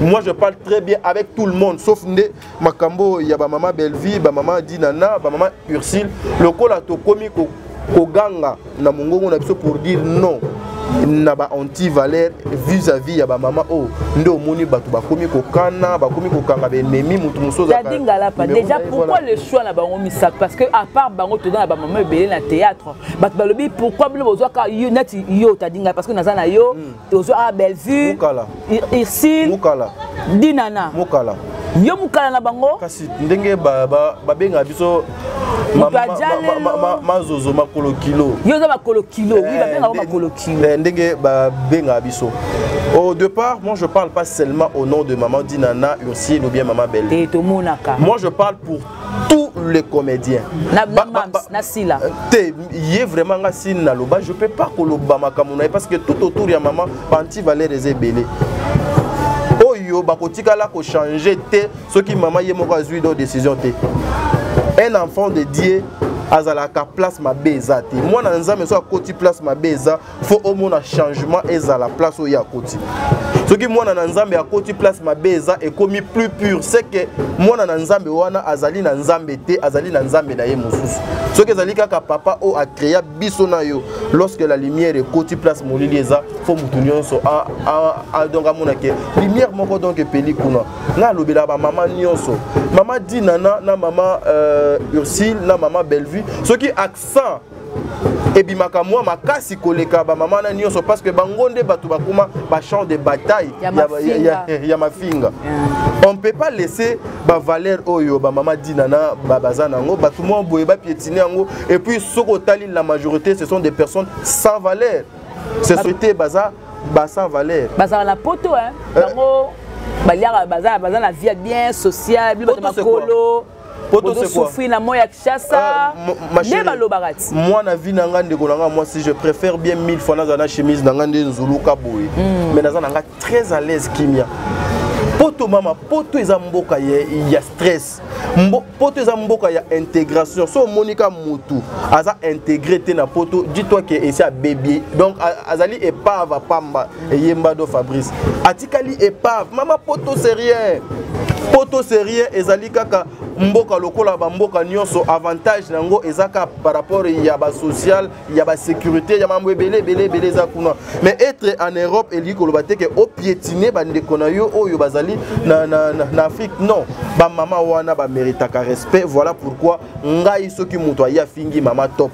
Moi je parle très bien avec tout le monde sauf Makambo, il y a ma maman Belleville, ma maman Dinana, ma maman Ursule. Le col a to komi ko ganga na mongongo na biso pour dire non. Na ba anti-valeur vis-à-vis ya ba maman oh ndo moni batu ba komi ko kana ba komi ko kanga be nemi mutu musoza ka dingala pa déjà pourquoi le choix na bango misa parce que à part bango to dans ba maman belé na théâtre batu ba lobi pourquoi blo bozwa ka net yo ta dinga parce que nazana yo tozo a Bellevue mukala ici mukala dinana mukala yo mukala na bango kasi ndenge ba benga biso mazozo makolo kilo yo za makolo kilo oui ba benga makolo kilo ndenge ba benga biso au départ moi je parle pas seulement au nom de maman Dinana Ursule ou bien maman Belle et to monaka moi je parle pour tous les comédiens na sila te yé vraiment nga sin na loba je peux pas koloba makamuna parce que tout autour ya maman anti valeur ezebele oyo bakotika la ko changer te ce qui maman yé moko azui do décision te un enfant de Dieu azalaka place ma beza te moi na nzambe so akoti place ma beza faut au moins un changement ezala place o ya koti ce qui moi na nzambe akoti place ma beza et commis plus pur c'est que moi na nzambe wana azali na nzambe te azali na nzambe na ye mosusu ce que ezali kaka papa o a créé biso na yo lorsque la lumière ekoti place molili eza faut mutu nyonso a donc amona ke lumière moko donc peli kuna na lobela ba maman nyonso maman Dinana na maman Ursule na maman Bellevue ce qui accent et bimaka moi makasi koleka ba maman na nyonso parce que bangonde batu bakuma ba champ de bataille ya mafinga on peut pas laisser ba valeur oyo ba maman Dinana babazana ngo batu mo boye ba piétiner ngo et puis soko tali la majorité ce sont des personnes sans valeur société baza sans valeur baza la poto hein bango baliaka baza la vie bien sociale poto c'est quoi poto c'est quoi souffrir na moya Kinshasa ne balobarati moi na vie nanga ndeko nanga moi si je préfère bien 1000 fois na chemise nanga nzuluka boy mais naza nanga très à l'aise kimia poto mama poto eza mboka ya stress poto eza mboka ya intégration so monika mutu aza intégré te na poto dis-toi que esi a bébé donc azali épave pamba eyemba do Fabrice atikali épave mama poto c'est rien ezali kaka mboka lokola ba mboka nyonso avantage nango ezaka par rapport ya ba social ya ba sécurité ya mambo belé za kuna mais être en Europe eli koloba te ke o piétiner ba ndeko na yo oyo bazali na Afrique non ba mama wana ba méritaka respect voilà pourquoi ngai soki muto ya fingi mama top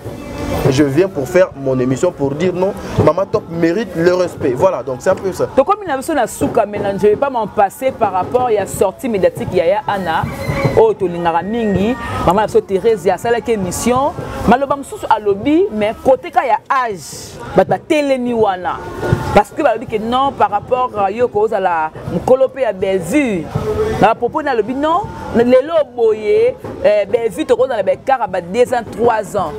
je viens pour faire mon émission pour dire non Mama Top mérite le respect voilà donc c'est un peu ça donc comme il a besoin de souka maintenant je vais pas m'en passer par rapport à la sortie médiatique Yaya Anna oh tolingara mingi maman la Thérèse ya sala ke émission maloba msusu à lobby mais côté ka ya âge ba telemi wana parce que ba dit que non par rapport à yo cause à la mkolopé ya Bellevue na propos na lobby non lelo boye Bellevue to cause à la bekara ba 2 ans 3 ans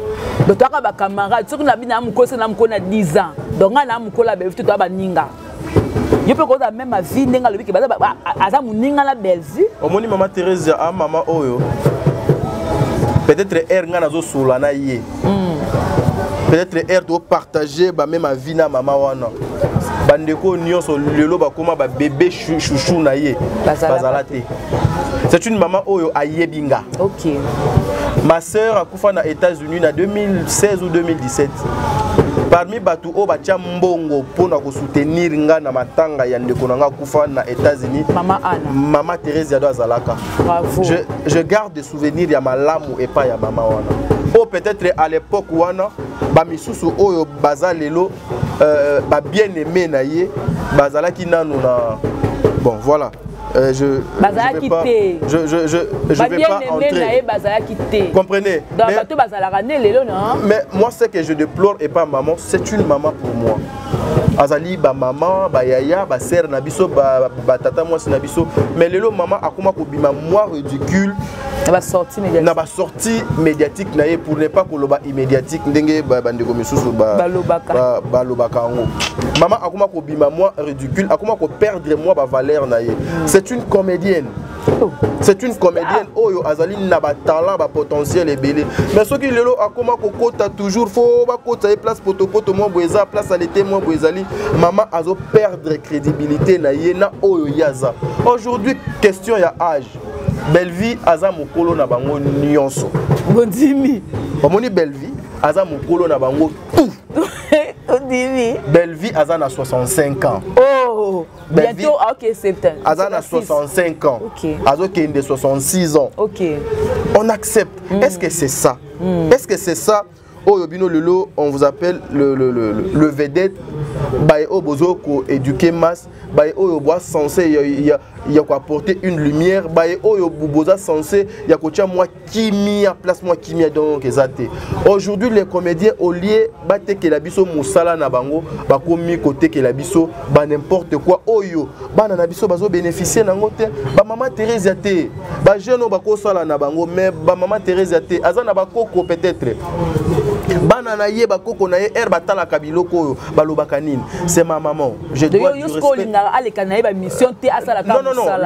donc toi ba camarade soki na bina mukose na mukona 10 ans donc na mukola Bellevue to ba ninga yo peux cause même ma vie ndenga lobby ke ba aza muninga la Bellevue omoni mama Thérèse a mama oyo peut-être nga nazo solana ye peut-être doit partager ba même ma vie na mama wana bandeko nyonso lelo bakoma ba bébé chouchou na ye bazalate c'est une maman oyo ayebinga OK ma sœur a kufa na États-Unis en 2016 ou 2017 parmi batu o batia mbongo pona ko soutenir nga na matanga ya ndeko nanga kufa na États-Unis mama Anna mama Thérèse ya do azalaka bravo je garde des souvenirs ya malamu et pas ya mama wana. Oh peut-être à l'époque wana ba misusu oyo baza lelo ba bien aimé na ye bazala ki nanu na bon voilà je vais pas entrer. Comprenez? Mais moi, ce que je déplore et pas maman, c'est une maman pour moi. Azali, ba maman, ba yaya, ba sœur nabiso, ba tata moi c'est nabiso. Mais lelo maman a comment kobima moi ridicule. Na sortie médiatique na ye pour ne pas koloba immédiatique ndenge ba ndeko misusu ba lobaka ngo. Maman a comment kobima moi ridicule, a comment ko perdre moi ba valeur na ye. C'est une comédienne. C'est une comédienne oyo azali na ba talent ba potentiel ebele. Mais ce qui lelo a comment ko kota toujours faut ba kota place poto mo boeza place à l'été mo boezali. Maman azo perdre crédibilité na ye na oyo yaza. Aujourd'hui question ya âge. Bellevue aza mokolo na bango nyonso. Bondimi. Omoni Bellevue aza mokolo na bango tout. Bondimi. Bellevue aza na 65 ans. Oh. Bientôt OK septembre. Aza na 65 ans. OK. Azo kende 66 ans. OK. On accepte. Est-ce que c'est ça? Est-ce que c'est ça? Oh Yobino Lelo, on vous appelle le vedette. Baye o bozo ko éduquer masse. Baye o yoboa censé il y a quoi apporter une lumière. Baye o yoboza censé il y a quoi moi kimia place moi kimia donc ezate. Aujourd'hui les comédiens au lieu batte que la biso musala na bango ba komi côté que la biso ba n'importe quoi oyo ba na biso bazo bénéficier nango te ba maman Thérèse te ba jeune ba ko sala na bango mais ba maman Thérèse te azana ba koko peut-être bana na ye ba koko na ye er batala kabiloko balobaka nini c'est ma maman je dois du respect non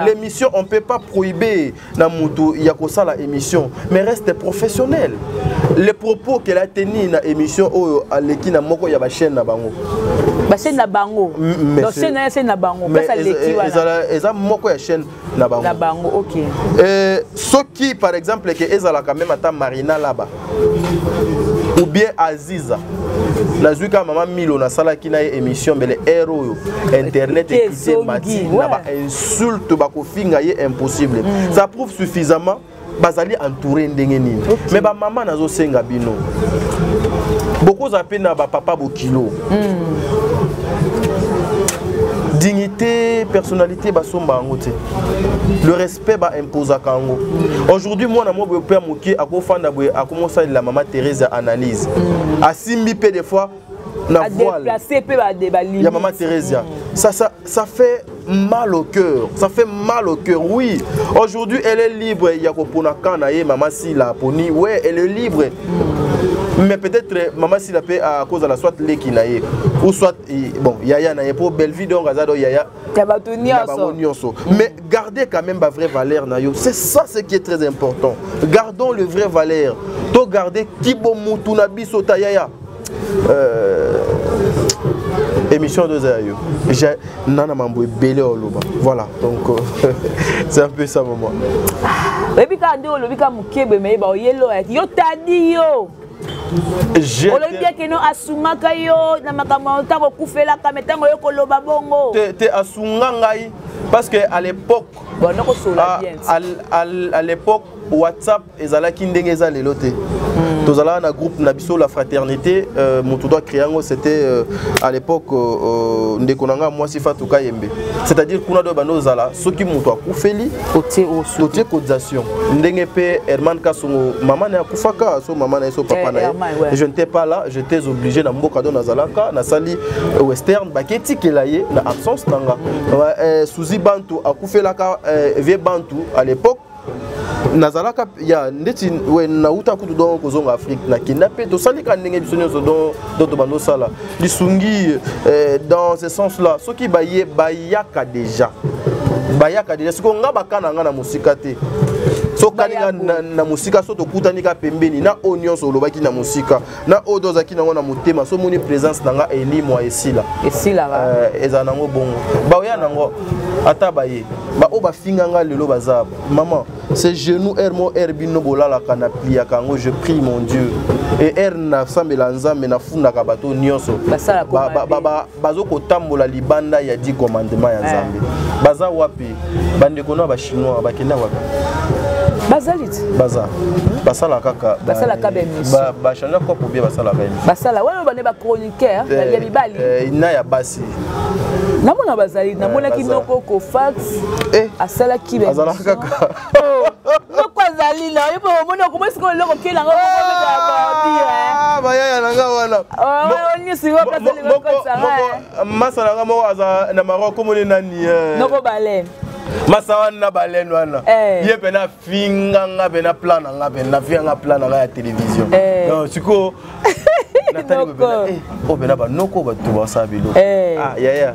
l'émission on peut pas prohiber na mutu ya ko sala émission mais reste professionnel les propos qu'elle a tenu na émission oyo aleki na moko ya ba chaîne na bango donc chaîne na bango pesa leki wana eza moko ya chaîne na bango OK ceux qui par exemple que ezala quand même ata Marina là-bas ou bien Aziza nazuka maman Milo na sala ki na émission bele héros internet et qui mati na ba insulte ba ko finga ye impossible ça prouve suffisamment bazali entouré ndenge nini mais ba maman nazo senga bino beaucoup zappé na ba papa bokilo dignité, personnalité, le respect impose à Kango. Aujourd'hui, moi, je suis père Mouki, à commencer la maman Thérèse analyse. À Simbi, des fois, na voile. Il y a Maman Thérésia. Ça fait mal au cœur. Ça fait mal au cœur. Oui. Aujourd'hui, elle est libre. Il y a Maman Sila Poni. Ouais, elle est libre. Mais peut-être Maman Sila peut à cause de la soit Lekinaye. Ou soit, bon, Yaya n'a pas belle vie donc Azado Yaya. Mais gardez quand même la vraie valeur. C'est ça ce qui est très important. Gardons le vrai valeur. To garder Kibo Mutunabi Sotayaya. Émission de Zayo. J'ai Nana Mambo Belé Oloba. Voilà, donc c'est un peu ça pour moi. Rebika Ndo Lobika Mukebe mais ba yelo yo tadi yo. Olobia que non asungaka yo na makambo tango kufela kametango yo koloba bongo. Te asunga ngai parce que à l'époque à l'époque WhatsApp ezalaki ndenge eza lelo te. Tozala na groupe Nabiso la fraternité moto doit créer c'était à l'époque ndekonanga moi sifa tukayembe. C'est-à-dire kuna do bano zala soki moto akufeli otie cotisation. Ndenge pe Herman Kasongo maman na kufaka so maman na so papa na. Je n'étais pas là, j'étais obligé na mboka do na zalaka na sali western baketi kelaye na absence nanga. Suzi Bantu akufelaka vie Bantu à l'époque. Nazalaka ya ndeti we na uta kutu don kozonga Afrique na kidnappé to salika ndenge bisonyo don to bando sala lisungi dans ce sens là ce qui bayaka déjà ce qu'on nga bakana nga na musika te so kalinga na musika so to kutanika pembeni na onion so lobaki na musika na odoza ki nango na motema so moni présence nanga elimo esila eza nango bongo baoya nango ata baye ba o ba finga nga lelo bazaba maman ces genoux hermo herbino bolala kana plia kango je prie mon Dieu et er na sambela nzambe na funda ka bato nyonso bazo kotambola libanda ya 10 commandements ya nzambe baza wapi bande kono ba chinois bakenda wapi basala kaka ba changer quoi pour bien basala ka basala wana bane ba chroniqueur ya bibali ina ya basi namona bazali namona kinoko ko fax asala kibe azala kaka noko azali na yebo mona ko mosiko loko kela ngo ko dire bayaya nanga wana oni sigo kasali ko tsanga masala ngamo aza na Maroko moni nani noko balen masawan na balen wana ye pena finga nga pena plan nga pena finga plan nga ya télévision non siko natali pena o pena ba noko ba to ba sabilo yaya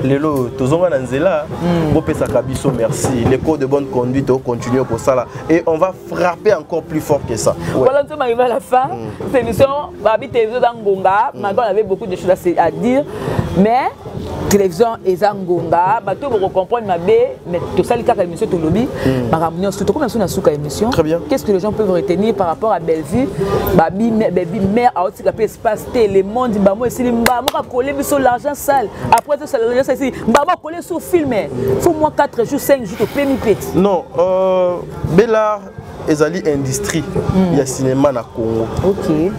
lelo tozonga na nzela bo pesa kabiso merci les codes de bonne conduite on continue pour ça là et on va frapper encore plus fort que ça. Voilà, nous sommes arrivés à la fin. Cette émission Babi télévision d'Angonga, maintenant on avait beaucoup de choses à dire mais télévision et Zangonga, bateau vous comprendre ma bé, mais tout ça les cas émission tout lobby, par amnion surtout comme on a sous émission. Très bien. Qu'est-ce que les gens peuvent retenir par rapport à Bellevue, Babi mère à aussi la espace télé monde, bah moi ici bah moi coller sur l'argent sale. Après ça l'argent sale ici, bah moi coller sur film. Faut moi 4 jours 5 jours au pémi pète. Non, Bellard ezali industrie ya cinéma na Congo. OK.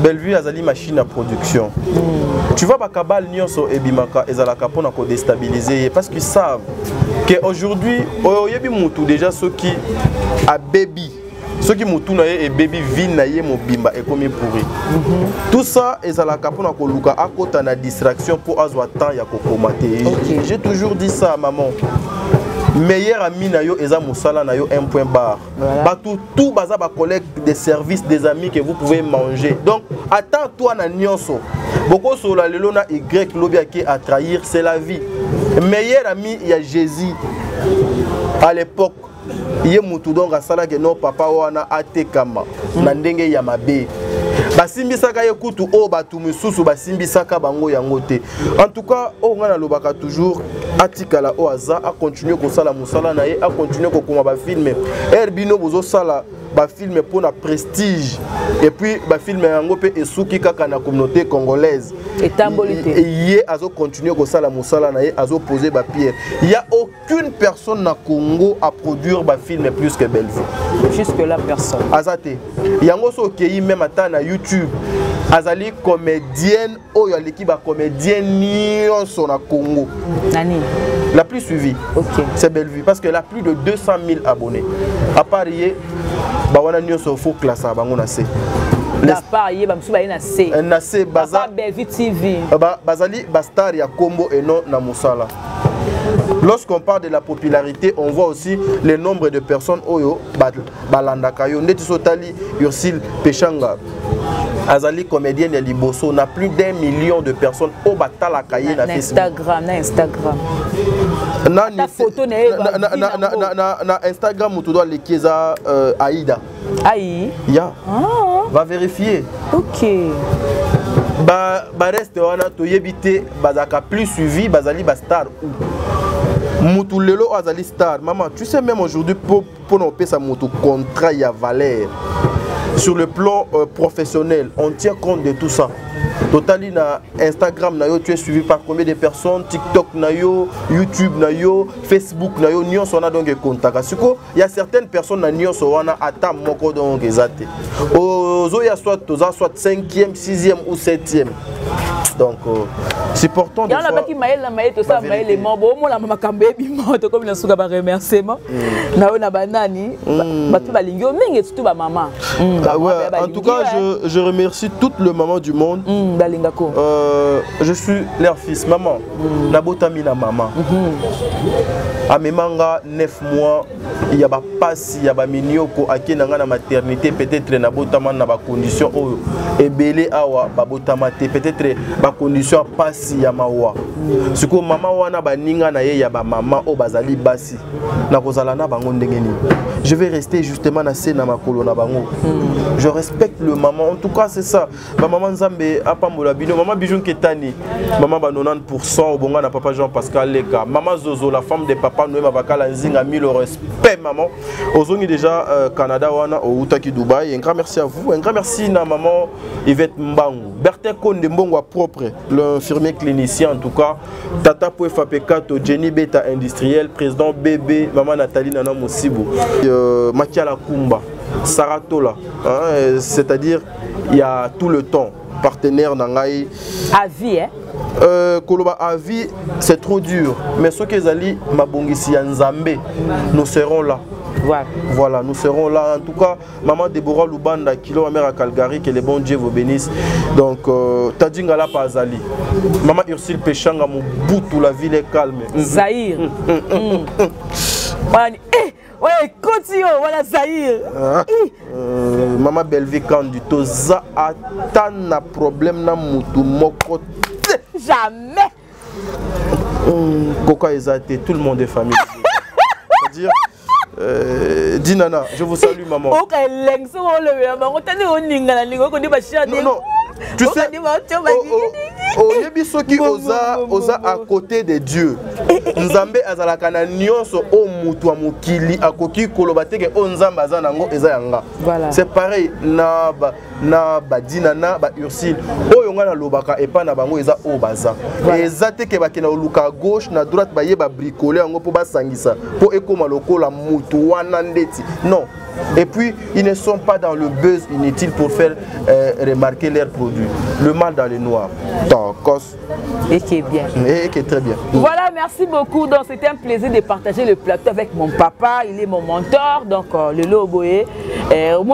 Bellevue azali machine à production. Tu vois bakabal nyonso ebimaka ezalaka pona ko déstabiliser parce qu'ils savent que aujourd'hui oyebi mutu déjà ceux qui a baby ceux qui mutu na ye et baby vie na ye mobimba ekomi pourri. Tout ça ezalaka pona ko luka akota na distraction pour azwa temps ya kokomate. J'ai toujours dit ça maman. Meilleur ami na yo eza musala na yo un point barre. Voilà. Tout baza ba collègue des services des amis que vous pouvez manger. Donc attends-toi na nyonso. Boko so la lelo na Y lobi aki à trahir c'est la vie. Meilleur ami il y a Jésus. À l'époque ye mutu donc asala que non papa wana atekama na ndenge ya mabe. Basimbisaka ye kutu o batu misusu basimbisaka bango yango te. En tout cas, o ngana lobaka toujours atikala o aza a continuer ko sala musala na ye a continuer ko koma ba filmer. Herbino bozo sala ba filmer pour na prestige et puis ba filmer yango pe esuki kaka na communauté congolaise. Et tambolité. Ye azo continuer ko sala musala na ye azo poser ba pierre. Il y a aucune personne na Congo à produire ba film plus que Bellevue. Jusque là personne. Azate. Yango so kei même ata na YouTube. Azali comédienne ou l'équipe a comédienne nyonso na Congo. Nani? La plus suivie. OK. C'est Bellevue parce qu'elle a plus de 200 000 abonnés. À part hier, bawana nyonso faut classer bango na se. part y ba msuba na C na C baza Belvi TV bazali bastar ya kombo et non na musala. Lorsqu'on parle de la popularité, on voit aussi le nombre de personnes oyo balandaka yo ndeti sotali Ursil Pechanga azali comédienne ya liboso na plus d'1 million de personnes au batalaka ye na Facebook na Instagram na photo na Instagram tu dois lekeza Aïda ya va vérifier. OK ba reste wana to yebite bazaka plus suivi bazali ba star mutu lelo azali star. Maman, tu sais même aujourd'hui pour nous payer sa mutu contrat ya valeur sur le plan professionnel, on tient compte de tout ça. Totali na Instagram na yo, tu es suivi par combien de personnes, TikTok na yo, YouTube na yo, Facebook na yo, nyons on a donc contact. Siko, il y a certaines personnes na nyons on a atteint moko donc ezate. Ozo ya soit 5e, 6e ou 7e. Donc c'est important de faire. Il y a qui maël tout ça maël les membres moi la mama kambe bimo to comme na suka ba remerciement. Na ona banani ba tu ba lingio mingi tout ba maman. En tout cas, je remercie toutes les mamans du monde. Je suis leur fils, maman. Nabotami na maman. A memanga 9 mois, il y a pas passe, il y a pas minioko aki nanga na maternité peut-être nabotama na ba condition o ebele awa babotama te peut-être ba condition passe ya mawa. Siko maman wana ba ninga na ye ya ba maman o bazali basi. Na kozala na bango ndenge ni. Je vais rester justement na se na makolo na bango. Je respecte le maman. En tout cas, c'est ça. Ma maman Nzambe a pas moula bino. Maman Bijoun Ketani. Maman ba 90% au bonga na papa Jean-Pascal Leka. Maman Zozo, la femme de papa Noé Mabakala Nzing a mis le respect, maman. Ozongi déjà Canada wana au Utaki Dubaï. Un grand merci à vous. Un grand merci na maman Yvette Mbangu. Bertin Konde Mbongo propre, l'infirmier clinicien en tout cas. Tata Pouefa Pekato, Jenny Beta industriel, président bébé, maman Nathalie Nana Mosibo. Makiala Kumba. Saratola, hein, c'est-à-dire il y a tout le temps partenaire Nangaï. À vie, hein? Koloba à vie, c'est trop dur. Mais ce que Zali Mabongisi Nzambe, nous serons là. Voilà, nous serons là. En tout cas, maman Déborah Lubanda, Kilo, ma mère à Calgary, que les bons Dieu vous bénissent. Donc, Tadjingala Pazali. Maman Ursil Pechanga, mon bout, la ville est calme. Zahir. Ouais, continue, voilà Zahir. Maman Belvi Kandi, toza atana problème na mutu moko. Jamais. Coca Ezate, tout le monde est famille. C'est-à-dire, Dinana, je vous salue maman. Non, tu sais, qui osa à côté de Dieu. Nzambe azalaka na nyonso o mutu wa mokili akoki kolobate ke o nzambe azanango eza yanga. C'est pareil na badina na ba Ursile. Oyo nga na lobaka epa na bango eza o baza. Eza te ke bakena oluka à gauche na droite ba yeba bricoler yango po basangisa po ekoma lokola mutu wana ndeti. Non. Et puis, ils ne sont pas dans le buzz inutile pour faire remarquer leurs produits. Le mal dans les noirs. Et qui est bien. Et qui est très bien. Voilà, merci beaucoup. Donc, c'était un plaisir de partager le plateau avec mon papa. Il est mon mentor. Donc, le Loboé. Donc,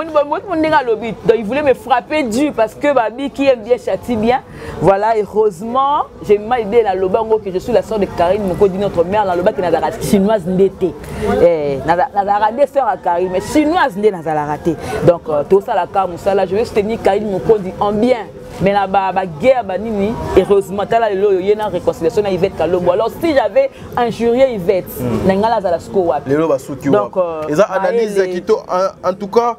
il voulait me frapper dur parce que Babi qui aime bien châtie bien. Voilà, heureusement, j'ai mal aidé la Lobango que je suis la soeur de Karine, mon dit notre mère, la Loba qui n'a pas chinoise d'été. N'a pas des sœurs à Karine, mais chinoise n'est pas raté. Donc, tout ça, la carte, je vais soutenir Karine, mon dit en bien. Mais la guerre, heureusement, il y a une réconciliation avec Yvette Kalombo. Alors, si j'avais injurié Yvette, donc, analyse en tout cas,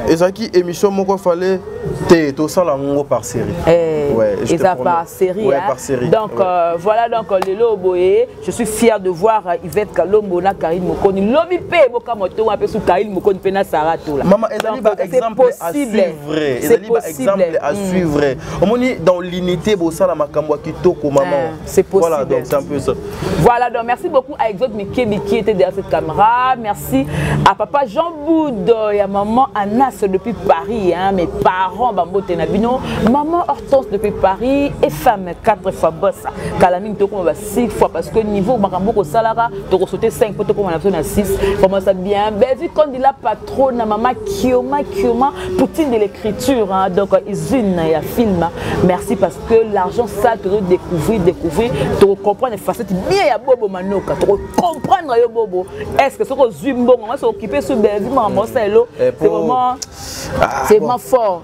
Ezaki émission, il fallait tout ça par série. Et ça par série. Donc, voilà, donc, Lelo Boye, je suis fier de voir Yvette Kalombo, Karine Mokoni, Lobi Pe, Bokamoto, un peu sous Karine Mokoni, Pena Sarato. Maman, c'est possible. À suivre. Dans l'unité, c'est possible. Voilà, donc c'est un peu ça. Voilà, donc merci beaucoup à Exode Mikebi qui était derrière cette caméra. Merci à papa Jean Boud et à maman Anas depuis Paris, hein, mes parents, Bambo Tenabino, maman Hortense depuis depuis Paris et femme 4 fois boss Kalamine to comme 6 fois parce que niveau makambo ko salara to ko sauter 5 pour to comme on a besoin de 6 comment ça bien ben vu qu'on dit la patronne maman Kioma Poutine de l'écriture hein, donc usine il y a film merci parce que l'argent ça te découvrir tu comprendre les facettes bien ya bobo manoka tu comprendre yo bobo est-ce que ce que Zumbo on va s'occuper sur ben vu maman c'est vraiment c'est vraiment fort.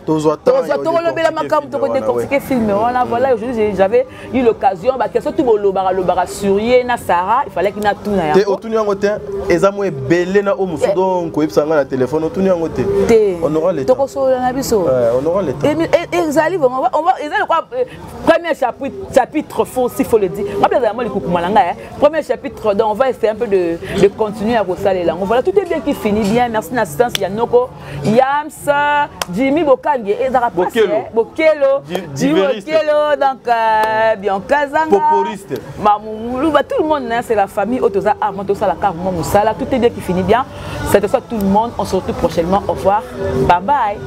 Voilà, aujourd'hui j'avais eu l'occasion de faire tout le surier na Sarah, il fallait qu'il n'a tout na. On aura le temps. On aura le temps. Premier chapitre faux s'il faut le dire. Premier chapitre donc on va essayer un peu de continuer à ressaler là. Voilà, tout est bien qui finit bien. Merci l'assistance Yanoko, Yams, Jimmy Bokange et Zara Bokelo, Jimmy Bokelo, donc Bianca Zanga, Poporiste. Tout le monde, c'est la famille Otoza Armantosa, la carte Moussala. Tout est bien qui finit bien. C'était ça tout le monde. On se retrouve prochainement. Au revoir. Bye bye.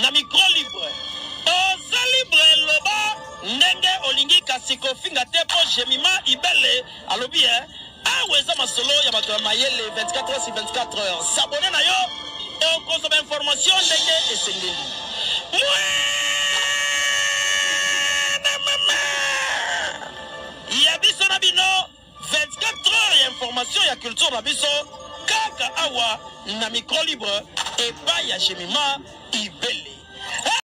na micro libre oza libre loba ndenge olingi kasiko finga te po jemima ibele alobi aweza masolo ya bato ya mayele 24 heures sur 24 heures s'abonner na yo okozoma information ndenge esengeli ya biso na bino 24 heures ya information ya culture na biso kaka awa na micro libre epai ya jemima ibele.